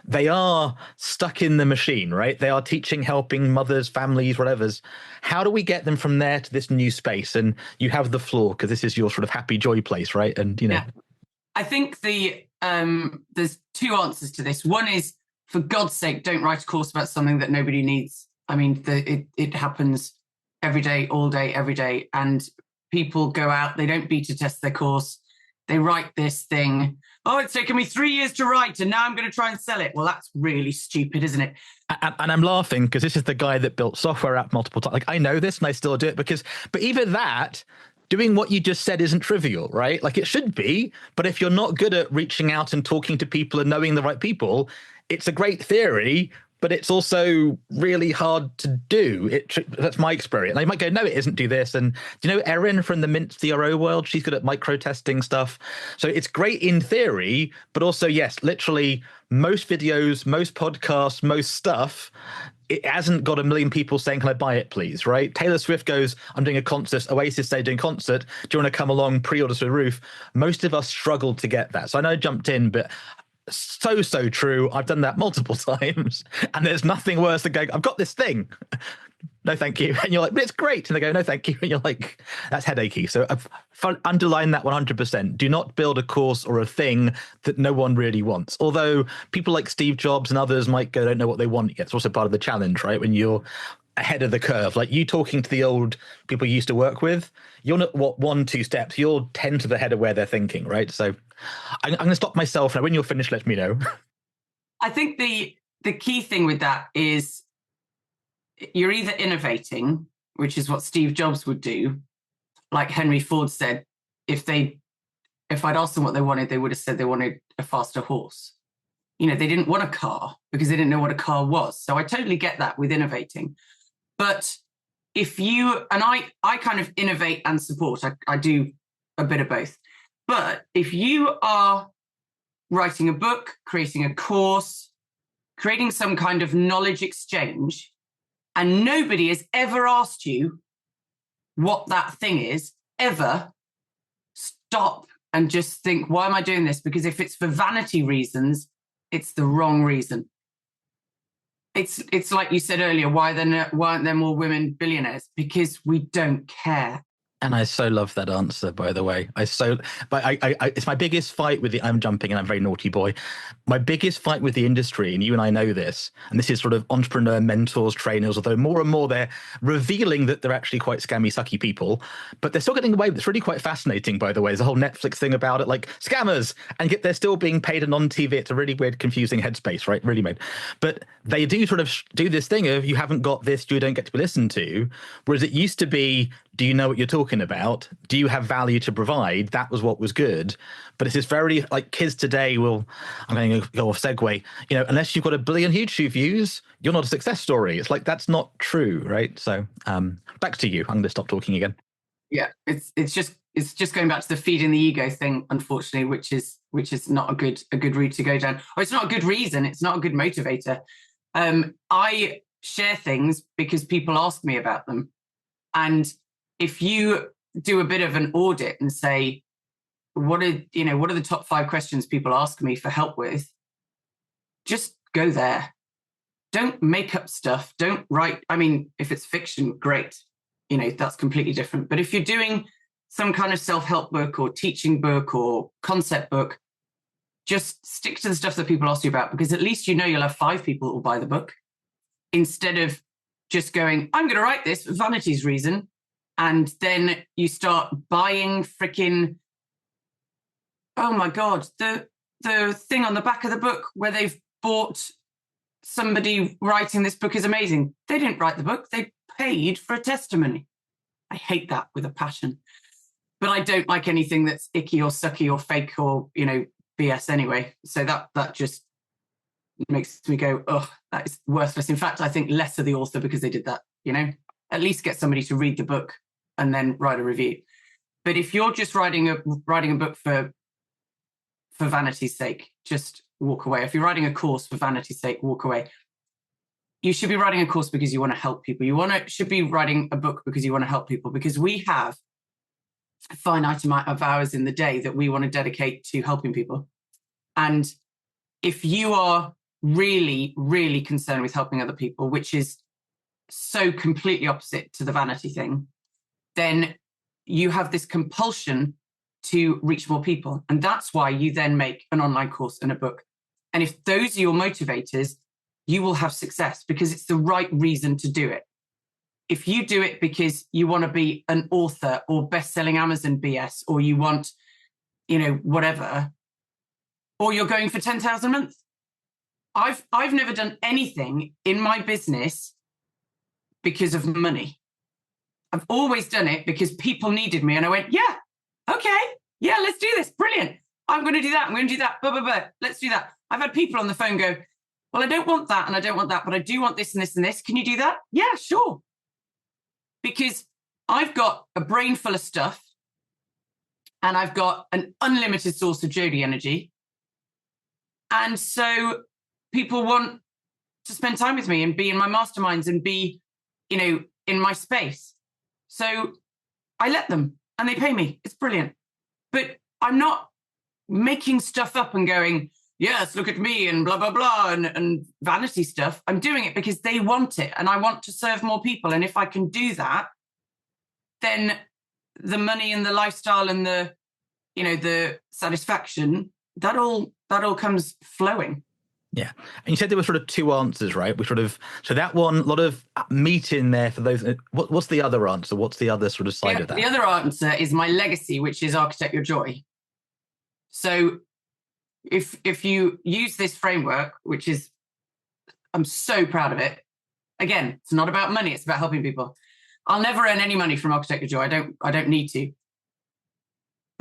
They are stuck in the machine, right? They are teaching, helping mothers, families, whatever's. How do we get them from there to this new space? And you have the floor because this is your sort of happy joy place, right? And, you know. Yeah. I think there's two answers to this. One is, for God's sake, don't write a course about something that nobody needs. I mean, it happens every day, all day, every day. And people go out, they don't beta test their course. They write this thing. Oh, it's taken me 3 years to write, and now I'm going to try and sell it. Well, that's really stupid, isn't it? And I'm laughing because this is the guy that built software app multiple times. Like, I know this and I still do it but even that, doing what you just said isn't trivial, right? Like it should be, but if you're not good at reaching out and talking to people and knowing the right people, it's a great theory, but it's also really hard to do. That's my experience. You might go, no, it isn't, do this. And do you know Erin from the Mint CRO world? She's good at micro testing stuff. So it's great in theory, but also, yes, literally most videos, most podcasts, most stuff, it hasn't got a million people saying, can I buy it, please, right? Taylor Swift goes, I'm doing a concert. Oasis say doing concert. Do you want to come along, pre-order to the roof? Most of us struggled to get that. So I know I jumped in, but so true. I've done that multiple times. And there's nothing worse than going, I've got this thing. No, thank you. And you're like, but it's great. And they go, no, thank you. And you're like, that's headachy. So I've underlined that 100%. Do not build a course or a thing that no one really wants. Although people like Steve Jobs and others might go, don't know what they want yet. It's also part of the challenge, right? When you're ahead of the curve, like you talking to the old people you used to work with, you're not 1-2 steps, you're 10 to the head of where they're thinking, right? So I'm going to stop myself now. When you're finished, let me know. I think the key thing with that is you're either innovating, which is what Steve Jobs would do. Like Henry Ford said, if I'd asked them what they wanted, they would have said they wanted a faster horse. You know, they didn't want a car because they didn't know what a car was. So I totally get that with innovating. But if you, and I kind of innovate and support, I do a bit of both. But if you are writing a book, creating a course, creating some kind of knowledge exchange, and nobody has ever asked you what that thing is, ever, stop and just think, why am I doing this? Because if it's for vanity reasons, it's the wrong reason. It's like you said earlier, why aren't there more women billionaires? Because we don't care. And I so love that answer, by the way. It's my biggest fight with I'm jumping and I'm a very naughty boy. My biggest fight with the industry, and you and I know this, and this is sort of entrepreneur mentors, trainers, although more and more they're revealing that they're actually quite scammy, sucky people, but they're still getting away with it. It's really quite fascinating, by the way. There's a whole Netflix thing about it, like scammers, and yet they're still being paid and on TV. It's a really weird, confusing headspace, right? Really made. But they do sort of do this thing of you haven't got this, you don't get to be listened to, whereas it used to be, do you know what you're talking about? Do you have value to provide? That was what was good. But it's this very, like kids today will, I'm going to go off segue, you know, unless you've got 1 billion YouTube views, you're not a success story. It's like, that's not true, right? So back to you. I'm going to stop talking again. Yeah, it's just going back to the feeding the ego thing, unfortunately, which is not a good route to go down. Or it's not a good reason. It's not a good motivator. I share things because people ask me about them. And if you do a bit of an audit and say, what are the top 5 questions people ask me for help with? Just go there. Don't make up stuff. Don't write. I mean, if it's fiction, great. You know, that's completely different. But if you're doing some kind of self-help book or teaching book or concept book, just stick to the stuff that people ask you about, because at least you know you'll have 5 people that will buy the book, instead of just going, I'm going to write this for vanity's reason. And then you start buying freaking, oh my God, the thing on the back of the book where they've bought somebody writing this book is amazing. They didn't write the book. They paid for a testimony. I hate that with a passion. But I don't like anything that's icky or sucky or fake or, BS anyway. So that just makes me go, oh, that is worthless. In fact, I think less of the author because they did that, at least get somebody to read the book and then write a review. But if you're just writing a book for vanity's sake, just walk away. If you're writing a course for vanity's sake, walk away. You should be writing a course because you want to help people. Should be writing a book because you want to help people, because we have a finite amount of hours in the day that we want to dedicate to helping people. And if you are really, really concerned with helping other people, which is so completely opposite to the vanity thing, then you have this compulsion to reach more people. And that's why you then make an online course and a book. And if those are your motivators, you will have success because it's the right reason to do it. If you do it because you want to be an author or best-selling Amazon BS, or you want, whatever, or you're going for 10,000 a month. I've never done anything in my business because of money. I've always done it because people needed me. And I went, yeah, okay, yeah, let's do this. Brilliant. I'm going to do that. I'm going to do that. Blah, blah, blah. Let's do that. I've had people on the phone go, well, I don't want that and I don't want that, but I do want this and this and this. Can you do that? Yeah, sure. Because I've got a brain full of stuff and I've got an unlimited source of Jodee energy. And so people want to spend time with me and be in my masterminds and be, in my space. So I let them and they pay me. It's brilliant. But I'm not making stuff up and going, yes, look at me and blah, blah, blah, and vanity stuff. I'm doing it because they want it and I want to serve more people. And if I can do that, then the money and the lifestyle and the satisfaction, that all comes flowing. Yeah. And you said there were sort of 2 answers, right? So that one, a lot of meat in there for those. What's the other answer? What's the other sort of side of that? The other answer is my legacy, which is Archiect Your Joy. So if you use this framework, which is, I'm so proud of it. Again, it's not about money. It's about helping people. I'll never earn any money from Archiect Your Joy. I don't need to.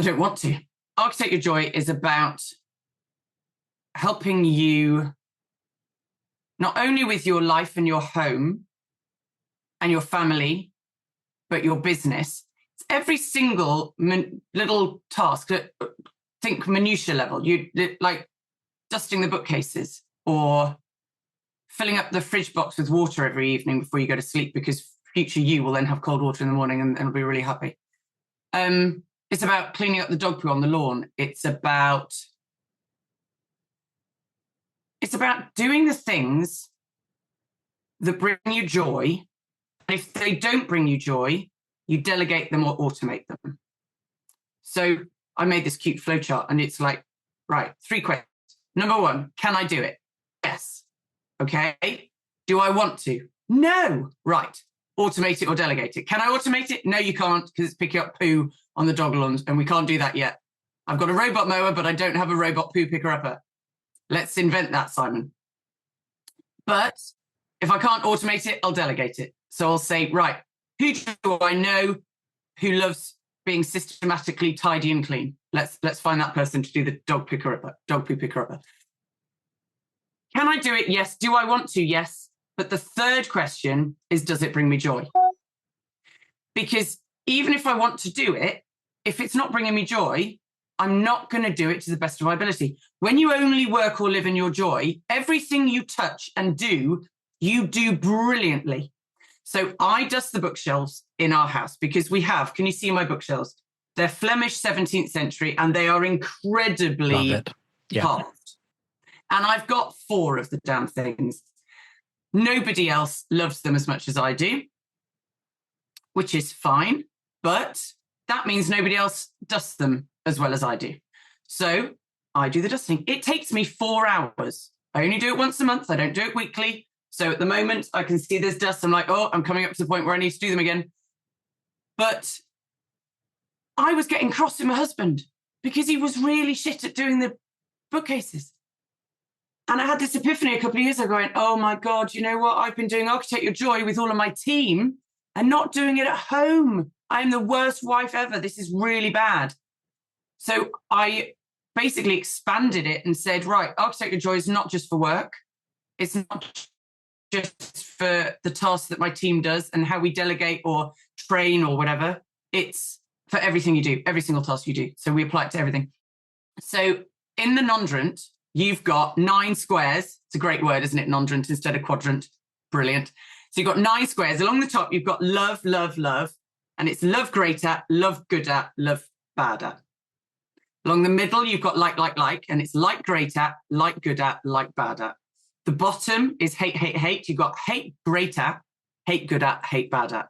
I don't want to. Archiect Your Joy is about helping you not only with your life and your home and your family, but your business. It's every single little task. Think minutiae level. You like dusting the bookcases or filling up the fridge box with water every evening before you go to sleep, because future you will then have cold water in the morning and be really happy. It's about cleaning up the dog poo on the lawn. It's about doing the things that bring you joy. And if they don't bring you joy, you delegate them or automate them. So I made this cute flowchart and it's like, right, 3 questions. Number 1, can I do it? Yes. Okay. Do I want to? No. Right. Automate it or delegate it. Can I automate it? No, you can't, because it's picking up poo on the dog lawns and we can't do that yet. I've got a robot mower, but I don't have a robot poo picker-upper. Let's invent that, Simon. But if I can't automate it, I'll delegate it. So I'll say, right, who do I know who loves being systematically tidy and clean? Let's find that person to do the dog poo picker-upper. Can I do it? Yes. Do I want to? Yes. But the third question is, does it bring me joy? Because even if I want to do it, if it's not bringing me joy, I'm not going to do it to the best of my ability. When you only work or live in your joy, everything you touch and do, you do brilliantly. So I dust the bookshelves in our house because we have, can you see my bookshelves? They're Flemish 17th century and they are incredibly carved. And I've got 4 of the damn things. Nobody else loves them as much as I do, which is fine. But that means nobody else dusts them as well as I do. So I do the dusting. It takes me 4 hours. I only do it once a month. I don't do it weekly. So at the moment, I can see there's dust. I'm like, oh, I'm coming up to the point where I need to do them again. But I was getting cross with my husband because he was really shit at doing the bookcases. And I had this epiphany a couple of years ago going, oh my God, you know what? I've been doing Archiect Your Joy with all of my team and not doing it at home. I'm the worst wife ever. This is really bad. So I basically expanded it and said, right, Archiect Your Joy is not just for work. It's not just for the tasks that my team does and how we delegate or train or whatever. It's for everything you do, every single task you do. So we apply it to everything. So in the nondrant, you've got 9 squares. It's a great word, isn't it? Nondrant instead of quadrant. Brilliant. So you've got 9 squares. Along the top, you've got love, love, love. And it's love great at, love good at, love bad at. Along the middle, you've got like. And it's like great at, like good at, like bad at. The bottom is hate, hate, hate. You've got hate great at, hate good at, hate bad at.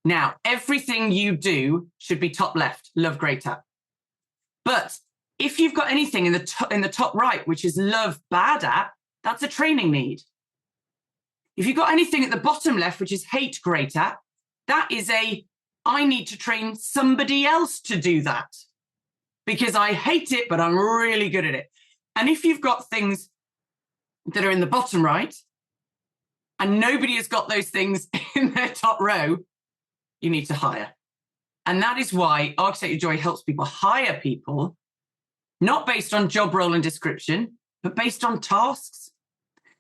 Now, everything you do should be top left, love great at. But if you've got anything in the top right, which is love bad at, that's a training need. If you've got anything at the bottom left, which is hate great at, that is I need to train somebody else to do that because I hate it, but I'm really good at it. And if you've got things that are in the bottom right and nobody has got those things in their top row, you need to hire. And that is why Archiect Your Joy helps people hire people, not based on job role and description, but based on tasks.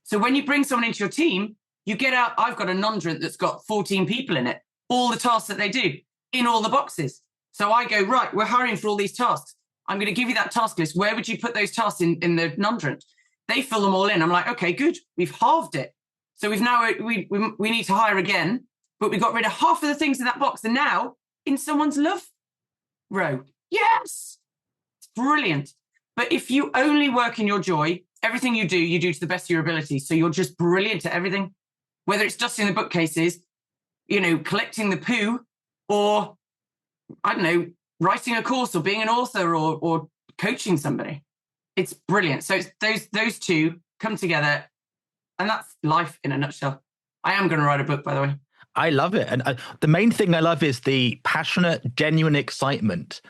So when you bring someone into your team, you get out, I've got a nondrant that's got 14 people in it, all the tasks that they do in all the boxes. So I go, right, we're hiring for all these tasks. I'm going to give you that task list. Where would you put those tasks in the nondrant? They fill them all in. I'm like, okay, good. We've halved it. So we need to hire again, but we got rid of half of the things in that box. And now in someone's love row. Yes. It's brilliant. But if you only work in your joy, everything you do to the best of your ability. So you're just brilliant at everything, whether it's dusting the bookcases, collecting the poo, or I don't know, writing a course or being an author or coaching somebody. It's brilliant. So it's those two come together, and that's life in a nutshell. I am going to write a book, by the way. I love it. And the main thing I love is the passionate, genuine excitement,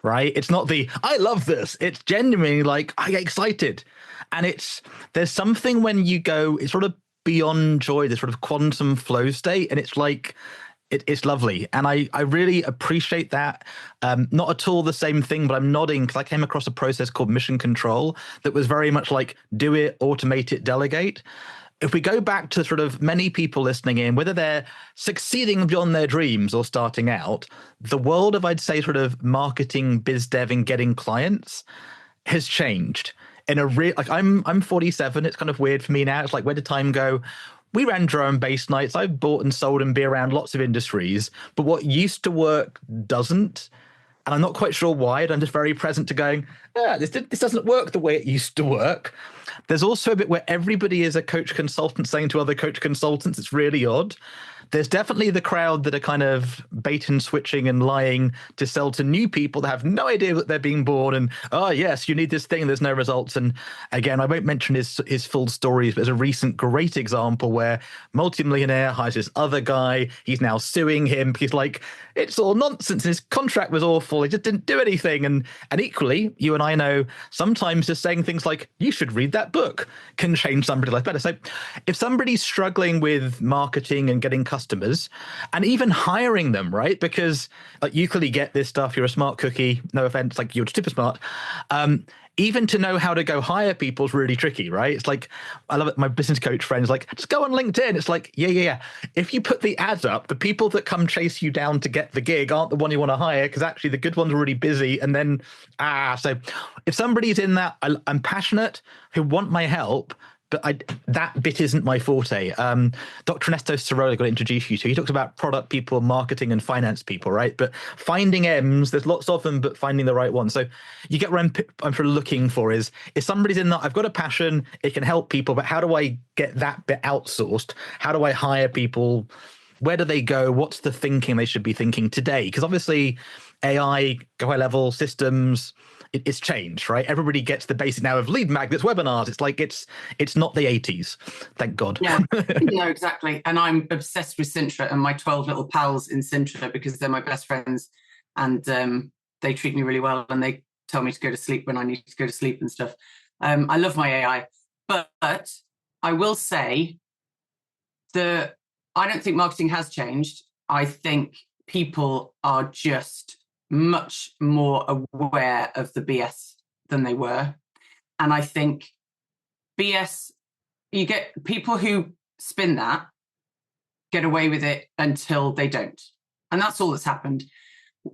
right? It's not I love this. It's genuinely like, I get excited. And there's something when you go, it's sort of beyond joy, this sort of quantum flow state. And it's like, it's lovely. And I really appreciate that. Not at all the same thing, but I'm nodding because I came across a process called mission control that was very much like do it, automate it, delegate. If we go back to sort of many people listening in, whether they're succeeding beyond their dreams or starting out, the world of, I'd say, sort of marketing, biz dev, and getting clients has changed. In a real, like I'm 47. It's kind of weird for me now. It's like, where did time go? We ran drum and bass nights. I've bought and sold and be around lots of industries, but what used to work doesn't. And I'm not quite sure why. I'm just very present to going, this doesn't work the way it used to work. There's also a bit where everybody is a coach consultant saying to other coach consultants, it's really odd. There's definitely the crowd that are kind of bait and switching and lying to sell to new people that have no idea that they're being born. And, oh, yes, you need this thing. There's no results. And again, I won't mention his full stories, but there's a recent great example where multimillionaire hires this other guy. He's now suing him. He's like, it's all nonsense. And his contract was awful. He just didn't do anything. And equally, you and I know sometimes just saying things like, you should read that book can change somebody's life better. So if somebody's struggling with marketing and getting customers and even hiring them, right? Because like, you clearly get this stuff. You're a smart cookie. No offense, like you're super smart. Even to know how to go hire people is really tricky, right? It's like, I love it. My business coach friends like, just go on LinkedIn. It's like, yeah. If you put the ads up, the people that come chase you down to get the gig aren't the one you want to hire because actually the good ones are really busy. And then, so if somebody's in that, I'm passionate, who want my help, but that bit isn't my forte. Dr. Ernesto Sorolla got to introduce you to. He talks about product people, marketing, and finance people, right? But finding M's, there's lots of them, but finding the right one. So you get what I'm sort of looking for is if somebody's in that, I've got a passion, it can help people, but how do I get that bit outsourced? How do I hire people? Where do they go? What's the thinking they should be thinking today? Because obviously AI, go high level systems, it's changed, right? Everybody gets the basic now of lead magnets, webinars. It's like it's not the 80s, thank God. Yeah, no, exactly. And I'm obsessed with Sintra and my 12 little pals in Sintra because they're my best friends, and they treat me really well, and they tell me to go to sleep when I need to go to sleep and stuff. I love my AI, but I will say I don't think marketing has changed. I think people are just much more aware of the BS than they were. And I think BS, you get people who spin that, get away with it until they don't. And that's all that's happened.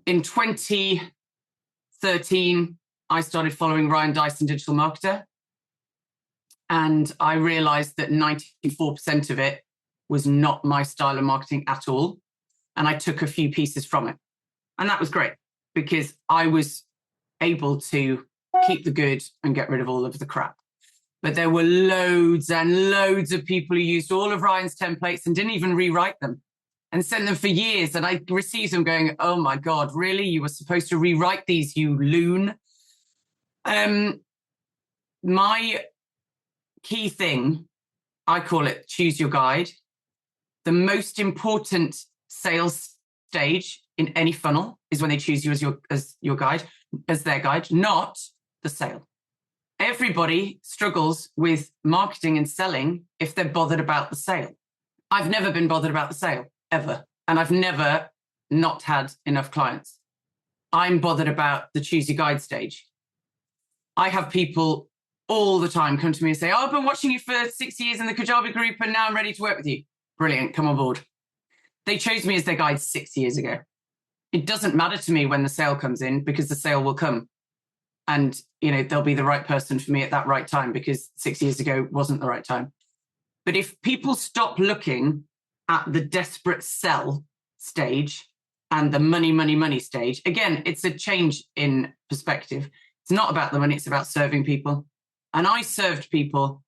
In 2013, I started following Ryan Dyson, Digital Marketer. And I realized that 94% of it was not my style of marketing at all. And I took a few pieces from it. And that was great because I was able to keep the good and get rid of all of the crap. But there were loads and loads of people who used all of Ryan's templates and didn't even rewrite them and sent them for years. And I received them going, oh my God, really? You were supposed to rewrite these, you loon. My key thing, I call it choose your guide. The most important sales stage in any funnel is when they choose you as your guide, as their guide, not the sale. Everybody struggles with marketing and selling if they're bothered about the sale. I've never been bothered about the sale, ever. And I've never not had enough clients. I'm bothered about the choose your guide stage. I have people all the time come to me and say, oh, I've been watching you for 6 years in the Kajabi group and now I'm ready to work with you. Brilliant, come on board. They chose me as their guide 6 years ago. It doesn't matter to me when the sale comes in because the sale will come. And, they'll be the right person for me at that right time because 6 years ago wasn't the right time. But if people stop looking at the desperate sell stage and the money stage, again, it's a change in perspective. It's not about the money, it's about serving people. And I served people.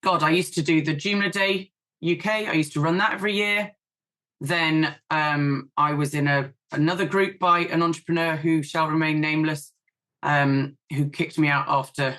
God, I used to do the Joomla Day UK. I used to run that every year. Then I was in another group by an entrepreneur who shall remain nameless, who kicked me out after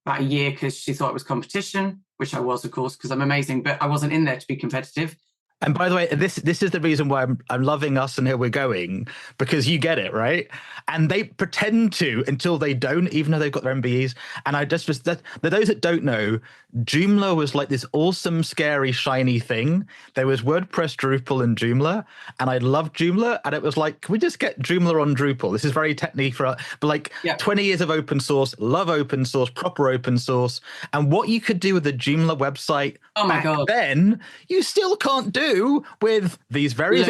about a year because she thought it was competition, which I was, of course, because I'm amazing, but I wasn't in there to be competitive. And by the way, this is the reason why I'm loving us and here we're going, because you get it, right? And they pretend to until they don't, even though they've got their MBEs. And I just was that those that don't know, Joomla was like this awesome, scary, shiny thing. There was WordPress, Drupal, and Joomla, and I loved Joomla. And it was like, can we just get Joomla on Drupal? This is very technical, but like 20 years of open source, love open source, proper open source, and what you could do with the Joomla website. Oh my God! Then you still can't do with these very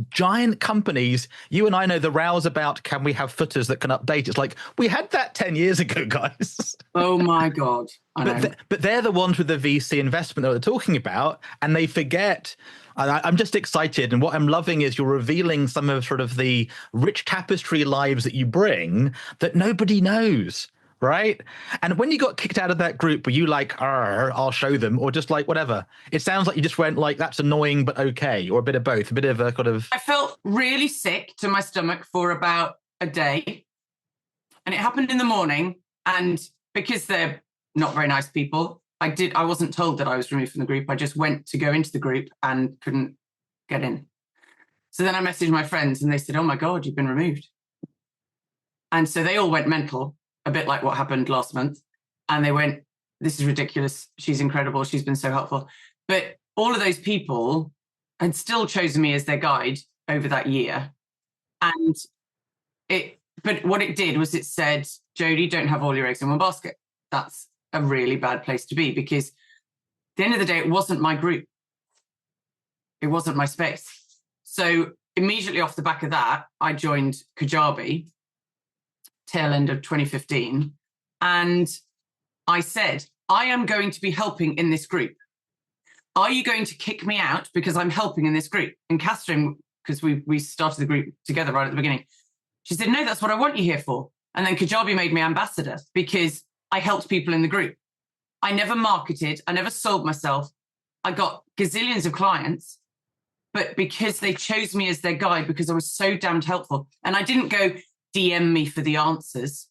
giant companies. You and I know the rows about can we have footers that can update. It's like we had that 10 years ago, guys. Oh my God. But they're the ones with the VC investment that we're talking about, and they forget. I'm just excited, and what I'm loving is you're revealing some of sort of the rich tapestry lives that you bring that nobody knows. Right? And when you got kicked out of that group, were you like, I'll show them, or just like, whatever? It sounds like you just went like, that's annoying, but okay, or a bit of both, a bit of a kind of... I felt really sick to my stomach for about a day. And it happened in the morning. And because they're not very nice people, I wasn't told that I was removed from the group. I just went to go into the group and couldn't get in. So then I messaged my friends and they said, oh my God, you've been removed. And so they all went mental. A bit like what happened last month. And they went, this is ridiculous. She's incredible. She's been so helpful. But all of those people had still chosen me as their guide over that year. And but what it did was it said, Jodee, don't have all your eggs in one basket. That's a really bad place to be because at the end of the day, it wasn't my group. It wasn't my space. So immediately off the back of that, I joined Kajabi, tail end of 2015. And I said, I am going to be helping in this group. Are you going to kick me out because I'm helping in this group? And Catherine, because we started the group together right at the beginning, she said, no, that's what I want you here for. And then Kajabi made me ambassador because I helped people in the group. I never marketed. I never sold myself. I got gazillions of clients. but because they chose me as their guide, because I was so damned helpful. And I didn't go DM me for the answers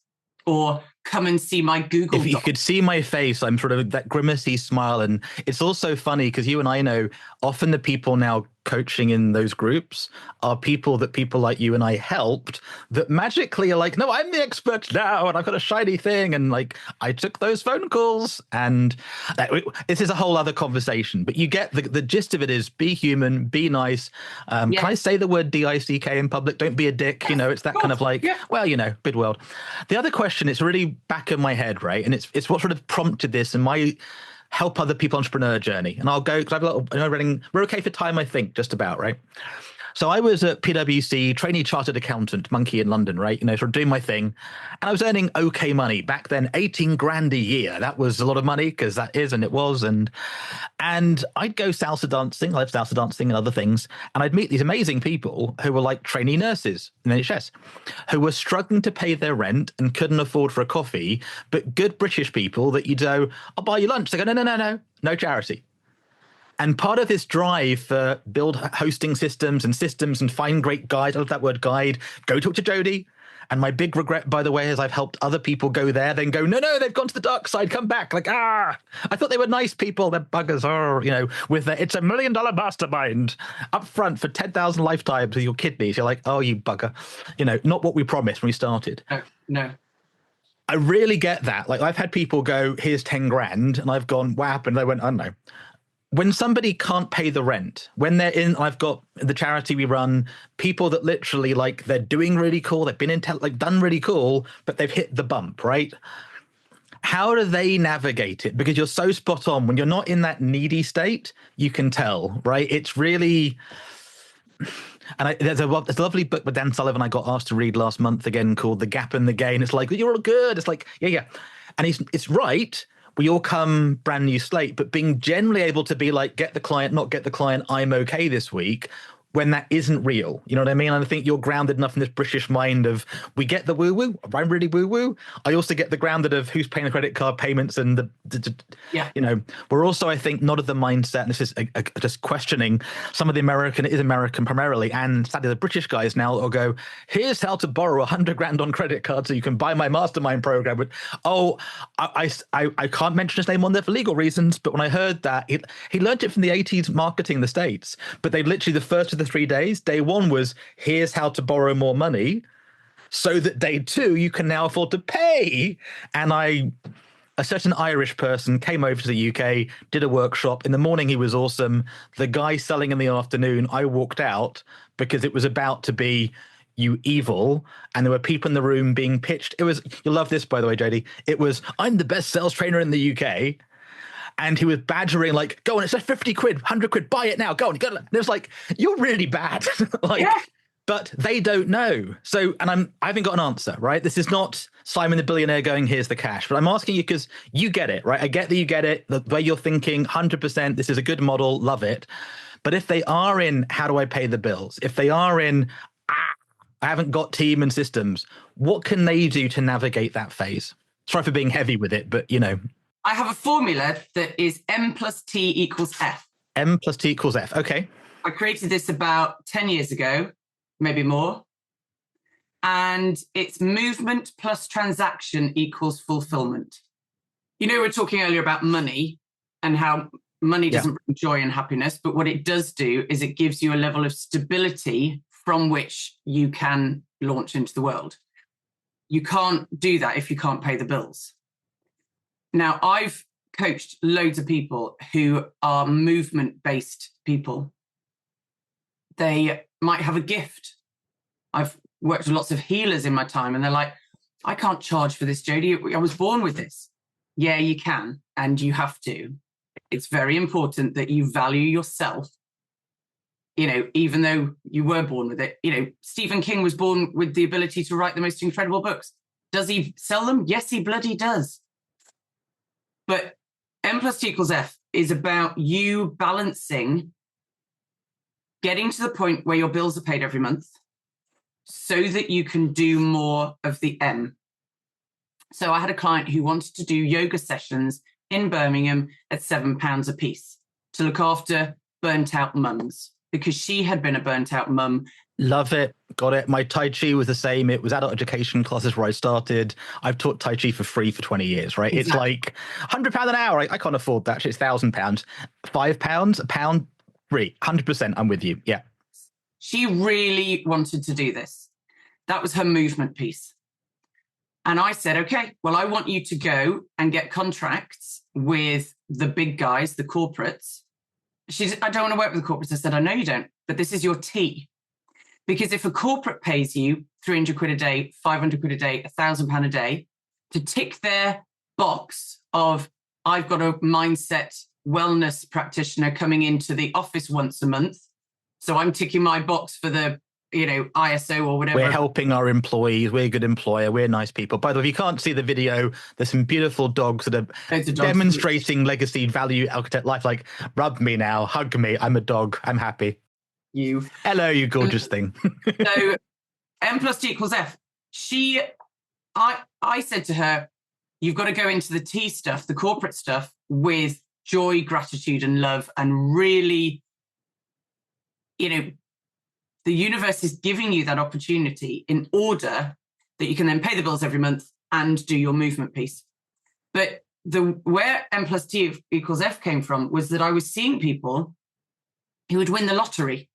or come and see my Google If you Doc. could see my face, I'm sort of that grimacy smile. And it's also funny because you and I know often the people now coaching in those groups are people like you and I helped that magically are like, no, I'm the expert now and I've got a shiny thing. And like, I took those phone calls and this is a whole other conversation, but you get the gist of it is be human, be nice. Can I say the word DICK in public? Don't be a dick. Yes, you know, it's that kind of like, well, you know, big world. The other question, it's really back of my head, right? And it's what sort of prompted this and my help other people entrepreneur journey. And I'll go, because I've got, we're okay for time, I think, just about, right? So I was at PwC, trainee chartered accountant, monkey in London, right? You know, sort of doing my thing. And I was earning okay money back then, 18 grand a year. That was a lot of money because that is, and it was. And I'd go salsa dancing, I love salsa dancing and other things. And I'd meet these amazing people who were like trainee nurses in NHS who were struggling to pay their rent and couldn't afford for a coffee, but good British people that you'd go, I'll buy you lunch. They go, no charity. And part of this drive for build hosting systems and find great guides, I love that word guide, go talk to Jodee. And my big regret, by the way, is I've helped other people go there, then go, no, they've gone to the dark side, come back. Like, I thought they were nice people. They're buggers, you know, with their, it's $1 million mastermind up front for 10,000 lifetimes with your kidneys. You're like, oh, you bugger. You know, not what we promised when we started. No. I really get that. Like I've had people go, here's 10 grand. And I've gone, what happened? They went, I don't know. When somebody can't pay the rent, when they're in, I've got the charity we run, people that literally like they're doing really cool, they've been done really cool, but they've hit the bump, right? How do they navigate it? Because you're so spot on. When you're not in that needy state, you can tell, right? It's really, and there's a lovely book by Dan Sullivan I got asked to read last month again called The Gap and the Gain. It's like, you're all good. It's like, yeah. And it's right. We all come brand new slate, but being generally able to be like, get the client, not get the client, I'm okay this week, when that isn't real. You know what I mean? And I think you're grounded enough in this British mind of, we get the woo-woo, I'm really woo-woo. I also get the grounded of who's paying the credit card payments and you know, we're also, I think, not of the mindset, and this is just questioning some of the American, it is American primarily, and sadly the British guys now will go, here's how to borrow 100 grand on credit card so you can buy my mastermind program. But, I can't mention his name on there for legal reasons, but when I heard that, he learned it from the 80s marketing in the States, but they literally, the first of the 3 days, day one was, here's how to borrow more money so that day two, you can now afford to pay. And a certain Irish person came over to the UK, did a workshop. In the morning, he was awesome. The guy selling in the afternoon, I walked out because it was about to be you evil. And there were people in the room being pitched. It was, you'll love this, by the way, Jodee. It was, I'm the best sales trainer in the UK. And he was badgering like, go on, it's just 50 quid, 100 quid, buy it now, go on. You got it. It was like, you're really bad. But they don't know. So, and I haven't got an answer, right? This is not Simon the billionaire going, here's the cash. But I'm asking you because you get it, right? I get that you get it, the way you're thinking, 100%, this is a good model, love it. But if they are in, how do I pay the bills? If they are in, I haven't got team and systems, what can they do to navigate that phase? Sorry for being heavy with it, but you know. I have a formula that is M plus T equals F. M plus T equals F, okay. I created this about 10 years ago, maybe more. And it's movement plus transaction equals fulfillment. You know, we were talking earlier about money and how money doesn't bring joy and happiness, but what it does do is it gives you a level of stability from which you can launch into the world. You can't do that if you can't pay the bills. Now, I've coached loads of people who are movement-based people. They might have a gift. I've worked with lots of healers in my time, and they're like, I can't charge for this, Jodee. I was born with this. Yeah, you can, and you have to. It's very important that you value yourself, you know, even though you were born with it. You know, Stephen King was born with the ability to write the most incredible books. Does he sell them? Yes, he bloody does. But M plus T equals F is about you balancing, getting to the point where your bills are paid every month so that you can do more of the M. So I had a client who wanted to do yoga sessions in Birmingham at £7 a piece to look after burnt out mums. because she had been a burnt out mum. Love it. Got it. My Tai Chi was the same. It was adult education classes where I started. I've taught Tai Chi for free for 20 years, right? Exactly. It's like £100 an hour. I can't afford that. It's £1,000. £5, a pound, free. 100%. I'm with you. Yeah. She really wanted to do this. That was her movement piece. And I said, okay, well, I want you to go and get contracts with the big guys, the corporates. She said, I don't want to work with the corporates. I said, I know you don't, but this is your tea. Because if a corporate pays you 300 quid a day, 500 quid a day, £1,000 a day to tick their box of, I've got a mindset wellness practitioner coming into the office once a month. So I'm ticking my box for the, ISO or whatever. We're helping our employees. We're a good employer. We're nice people. By the way, if you can't see the video, there's some beautiful dogs that are demonstrating legacy, value, architect life. Like, rub me now, hug me. I'm a dog. I'm happy. You. Hello, you gorgeous thing. So M plus T equals F. I said to her, you've got to go into the T stuff, the corporate stuff, with joy, gratitude, and love, and really, the universe is giving you that opportunity in order that you can then pay the bills every month and do your movement piece. But where M plus T equals F came from was that I was seeing people who would win the lottery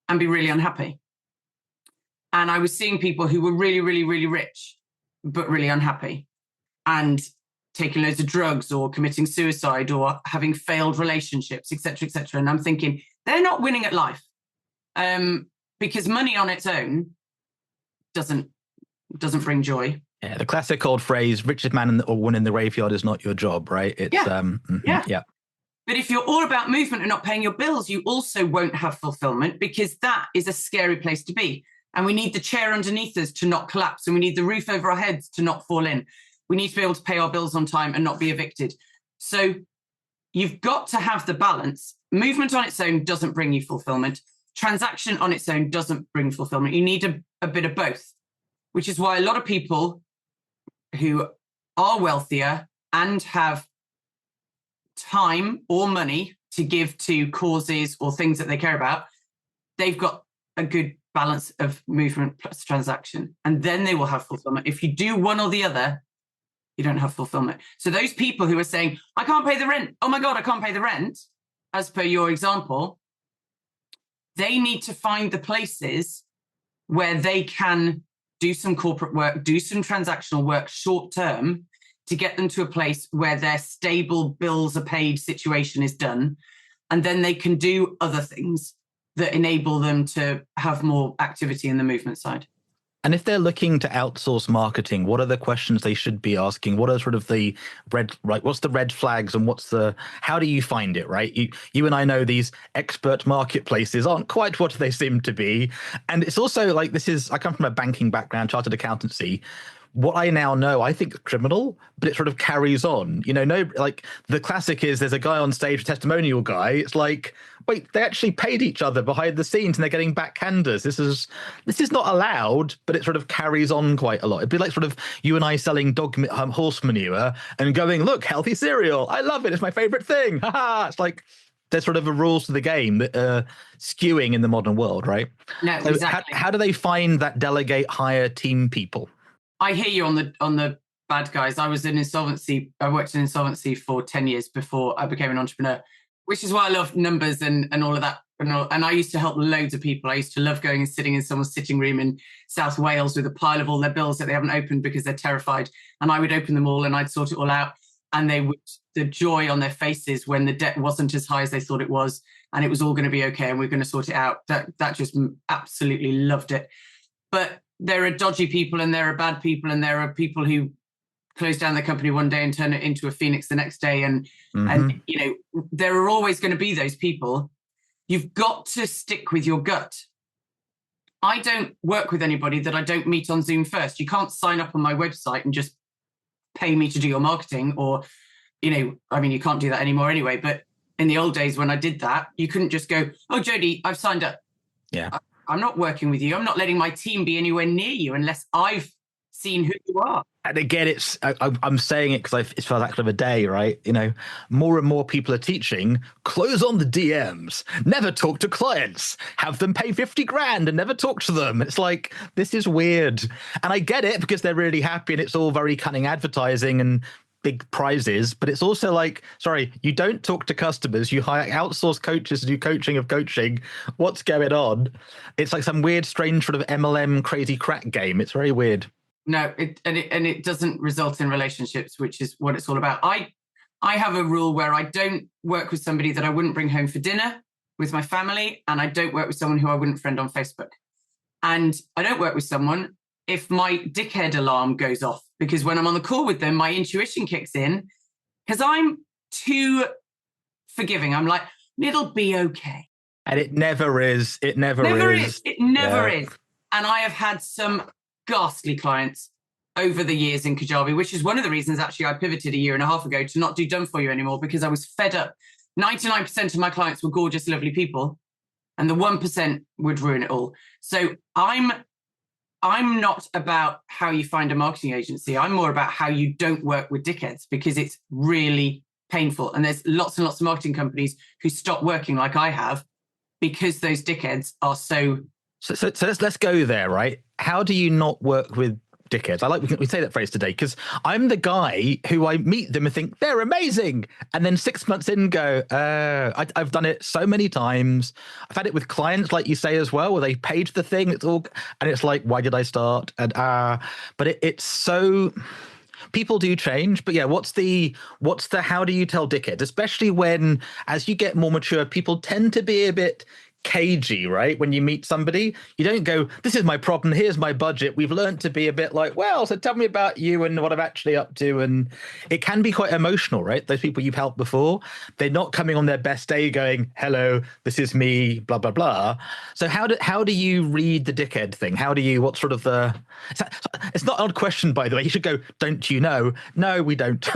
and be really unhappy. And I was seeing people who were really, really, really rich, but really unhappy and taking loads of drugs or committing suicide or having failed relationships, et cetera, et cetera. And I'm thinking, they're not winning at life. Because money on its own doesn't bring joy. Yeah, the classic old phrase, richest man or woman in the graveyard is not your job, right? It's yeah. But if you're all about movement and not paying your bills, you also won't have fulfillment, because that is a scary place to be. And we need the chair underneath us to not collapse, and we need the roof over our heads to not fall in. We need to be able to pay our bills on time and not be evicted. So you've got to have the balance. Movement on its own doesn't bring you fulfillment. Transaction on its own doesn't bring fulfillment. You need a bit of both, which is why a lot of people who are wealthier and have time or money to give to causes or things that they care about, they've got a good balance of movement plus transaction, and then they will have fulfillment. If you do one or the other, you don't have fulfillment. So those people who are saying, I can't pay the rent, oh my God, I can't pay the rent, as per your example, they need to find the places where they can do some corporate work, do some transactional work short term to get them to a place where their stable bills are paid situation is done. And then they can do other things that enable them to have more activity in the movement side. And if they're looking to outsource marketing, what are the questions they should be asking? What are sort of the what's the red flags, and how do you find it, right? You and I know these expert marketplaces aren't quite what they seem to be. And it's also like, I come from a banking background, chartered accountancy. What I now know, I think, is criminal, but it sort of carries on. The classic is there's a guy on stage, a testimonial guy. It's like, wait, they actually paid each other behind the scenes and they're getting backhanders. This is not allowed, but it sort of carries on quite a lot. It'd be like sort of you and I selling horse manure and going, look, healthy cereal. I love it. It's my favorite thing. It's like, there's sort of a rules to the game that are skewing in the modern world, right? No, so exactly. How do they find that delegate, hire team people? I hear you on the bad guys. I was in insolvency. I worked in insolvency for 10 years before I became an entrepreneur, which is why I love numbers and all of that. And I used to help loads of people. I used to love going and sitting in someone's sitting room in South Wales with a pile of all their bills that they haven't opened because they're terrified. And I would open them all and I'd sort it all out. And the joy on their faces when the debt wasn't as high as they thought it was, and it was all going to be okay and we're going to sort it out. That just absolutely loved it. But there are dodgy people and there are bad people, and there are people who close down their company one day and turn it into a phoenix the next day. And there are always going to be those people. You've got to stick with your gut. I don't work with anybody that I don't meet on Zoom first. You can't sign up on my website and just pay me to do your marketing, or, you can't do that anymore anyway. But in the old days when I did that, you couldn't just go, oh, Jodee, I've signed up. Yeah. I'm not working with you. I'm not letting my team be anywhere near you unless I've seen who you are. And again, I'm saying it because it's felt that kind of a day, right? You know, more and more people are teaching, close on the DMs, never talk to clients, have them pay 50 grand and never talk to them. It's like, this is weird. And I get it because they're really happy and it's all very cunning advertising and big prizes, but it's also like, sorry, you don't talk to customers, you hire outsource coaches to do coaching of coaching. What's going on? It's like some weird, strange sort of MLM crazy crack game. It's very weird. No, it doesn't result in relationships, which is what it's all about. I have a rule where I don't work with somebody that I wouldn't bring home for dinner with my family, and I don't work with someone who I wouldn't friend on Facebook. And I don't work with someone if my dickhead alarm goes off, because when I'm on the call with them, my intuition kicks in because I'm too forgiving. I'm like, it'll be okay. And it never is. It never is. It never is. And I have had some ghastly clients over the years in Kajabi, which is one of the reasons actually I pivoted a year and a half ago to not do done for you anymore, because I was fed up. 99% of my clients were gorgeous, lovely people, and the 1% would ruin it all. So I'm not about how you find a marketing agency. I'm more about how you don't work with dickheads, because it's really painful. And there's lots and lots of marketing companies who stop working like I have because those dickheads are so. So let's go there, right? How do you not work with dickheads? I like we say that phrase today because I'm the guy who I meet them and think they're amazing, and then 6 months in go, I've done it so many times. I've had it with clients, like you say as well, where they paid the thing. It's all, and it's like, why did I start? And but it's so. People do change, but yeah, what's the how do you tell dickheads, especially when as you get more mature, people tend to be a bit cagey, right? When you meet somebody, you don't go, this is my problem, here's my budget. We've learned to be a bit like, well, so tell me about you and what I'm actually up to. And it can be quite emotional, right? Those people you've helped before, they're not coming on their best day going, hello, this is me, blah, blah, blah. So how do you read the dickhead thing? What sort of it's not an odd question, by the way. You should go, don't you know? No, we don't.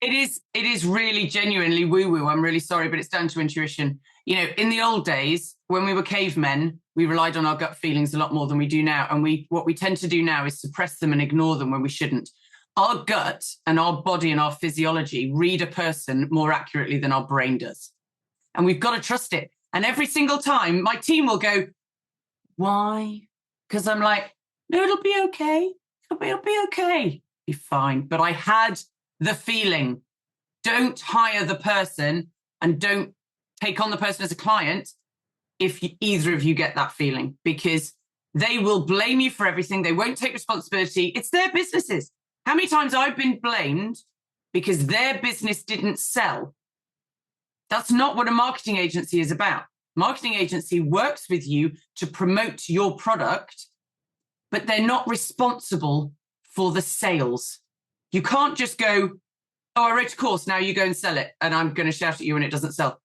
It is really genuinely woo-woo. I'm really sorry, but it's down to intuition. You know, in the old days, when we were cavemen, we relied on our gut feelings a lot more than we do now. And what we tend to do now is suppress them and ignore them when we shouldn't. Our gut and our body and our physiology read a person more accurately than our brain does. And we've got to trust it. And every single time my team will go, why? Because I'm like, no, it'll be okay. It'll be okay. Be fine. But I had the feeling, don't hire the person and don't take on the person as a client if either of you get that feeling, because they will blame you for everything. They won't take responsibility. It's their businesses. How many times I've been blamed because their business didn't sell? That's not what a marketing agency is about. Marketing agency works with you to promote your product, but they're not responsible for the sales. You can't just go, oh, I wrote a course, now you go and sell it, and I'm going to shout at you when it doesn't sell.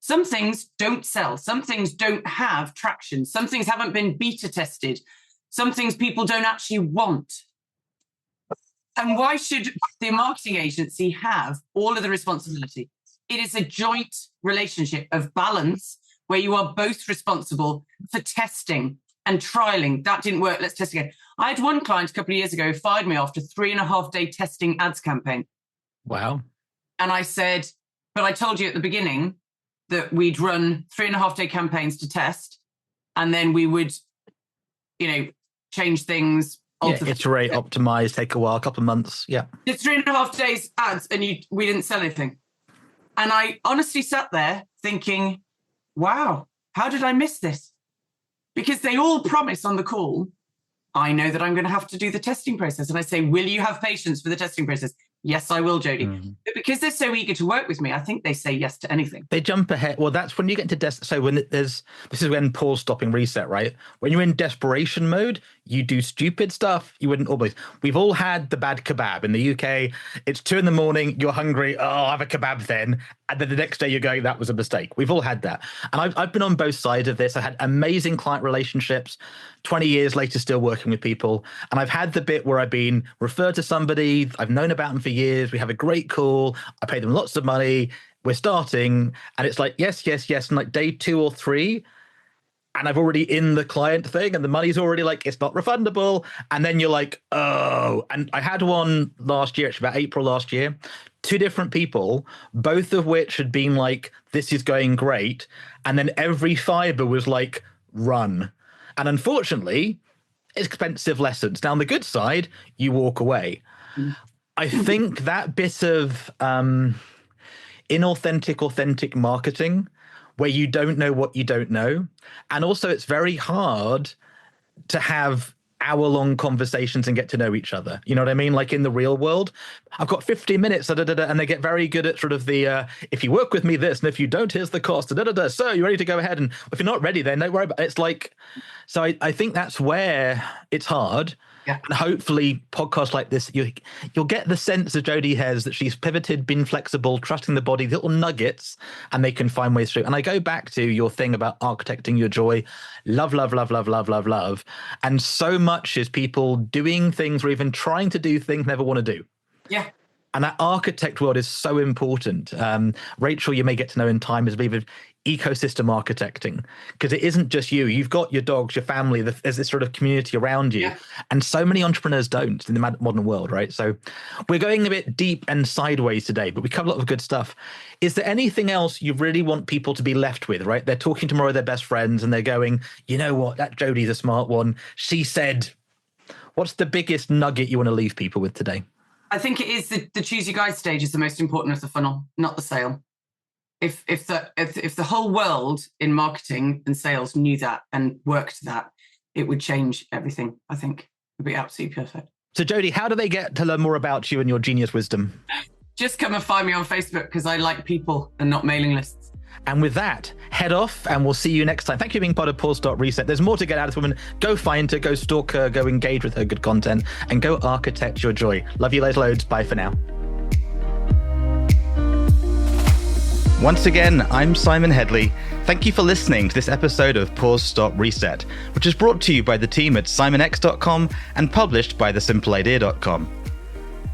Some things don't sell. Some things don't have traction. Some things haven't been beta tested. Some things people don't actually want. And why should the marketing agency have all of the responsibility? It is a joint relationship of balance where you are both responsible for testing and trialing. That didn't work. Let's test again. I had one client a couple of years ago who fired me after 3.5 day testing ads campaign. Wow. And I said, but I told you at the beginning that we'd run 3.5 day campaigns to test, and then we would, change things. Iterate, optimize, take a while, a couple of months. Yeah. It's 3.5 days ads and we didn't sell anything. And I honestly sat there thinking, wow, how did I miss this? Because they all promise on the call, I know that I'm going to have to do the testing process. And I say, will you have patience for the testing process? Yes, I will, Jodee. Mm-hmm. But because they're so eager to work with me, I think they say yes to anything. They jump ahead. Well, that's when you get into so when this is when pause, stopping, reset, right? When you're in desperation mode, you do stupid stuff. You wouldn't always. We've all had the bad kebab in the UK. It's 2 a.m. You're hungry. Oh, I'll have a kebab then. And then the next day you're going, that was a mistake. We've all had that. And I've been on both sides of this. I had amazing client relationships, 20 years later, still working with people. And I've had the bit where I've been referred to somebody, I've known about them for years. We have a great call. I pay them lots of money. We're starting. And it's like, yes, yes, yes. And like day 2 or 3, and I've already in the client thing and the money's already like, it's not refundable. And then you're like, oh, and I had one last year, it's about April last year, 2 different people, both of which had been like, this is going great. And then every fiber was like, run. And unfortunately, expensive lessons. Now on the good side, you walk away. I think that bit of inauthentic, authentic marketing where you don't know what you don't know. And also it's very hard to have hour-long conversations and get to know each other. You know what I mean? Like in the real world, I've got 15 minutes, and they get very good at sort of the, if you work with me this, and if you don't, here's the cost, so you're ready to go ahead. And if you're not ready, then don't worry about it. It's like, so I think that's where it's hard. Yeah. And hopefully podcasts like this, you'll get the sense that Jodee has, that she's pivoted, been flexible, trusting the body, little nuggets, and they can find ways through. And I go back to your thing about architecting your joy. Love, love, love, love, love, love, love. And so much is people doing things or even trying to do things never want to do. Yeah. And that architect world is so important. Rachel, you may get to know in time, is a believer of ecosystem architecting, because it isn't just you. You've got your dogs, your family, there's this sort of community around you. Yeah. And so many entrepreneurs don't in the modern world, right? So we're going a bit deep and sideways today, but we cover a lot of good stuff. Is there anything else you really want people to be left with, right? They're talking tomorrow to their best friends and they're going, you know what, that Jodee's a smart one. She said, what's the biggest nugget you want to leave people with today? I think it is the choose your guide stage is the most important of the funnel, not the sale. If the whole world in marketing and sales knew that and worked that, it would change everything. I think it would be absolutely perfect. So Jodee, how do they get to learn more about you and your genius wisdom? Just come and find me on Facebook, because I like people and not mailing lists. And with that, head off, and we'll see you next time. Thank you for being part of Pause.Reset. There's more to get out of this woman. Go find her, go stalk her, go engage with her good content, and go architect your joy. Love you loads. Bye for now. Once again, I'm Simon Hedley. Thank you for listening to this episode of Pause, Stop, Reset, which is brought to you by the team at simonx.com and published by thesimpleidea.com.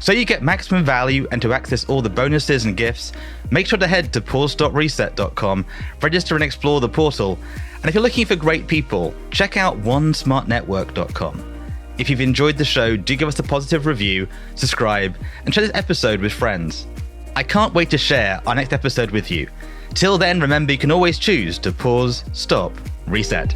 So you get maximum value, and to access all the bonuses and gifts, make sure to head to pause.reset.com, register and explore the portal. And if you're looking for great people, check out onesmartnetwork.com. If you've enjoyed the show, do give us a positive review, subscribe, and share this episode with friends. I can't wait to share our next episode with you. Till then, remember, you can always choose to pause, stop, reset.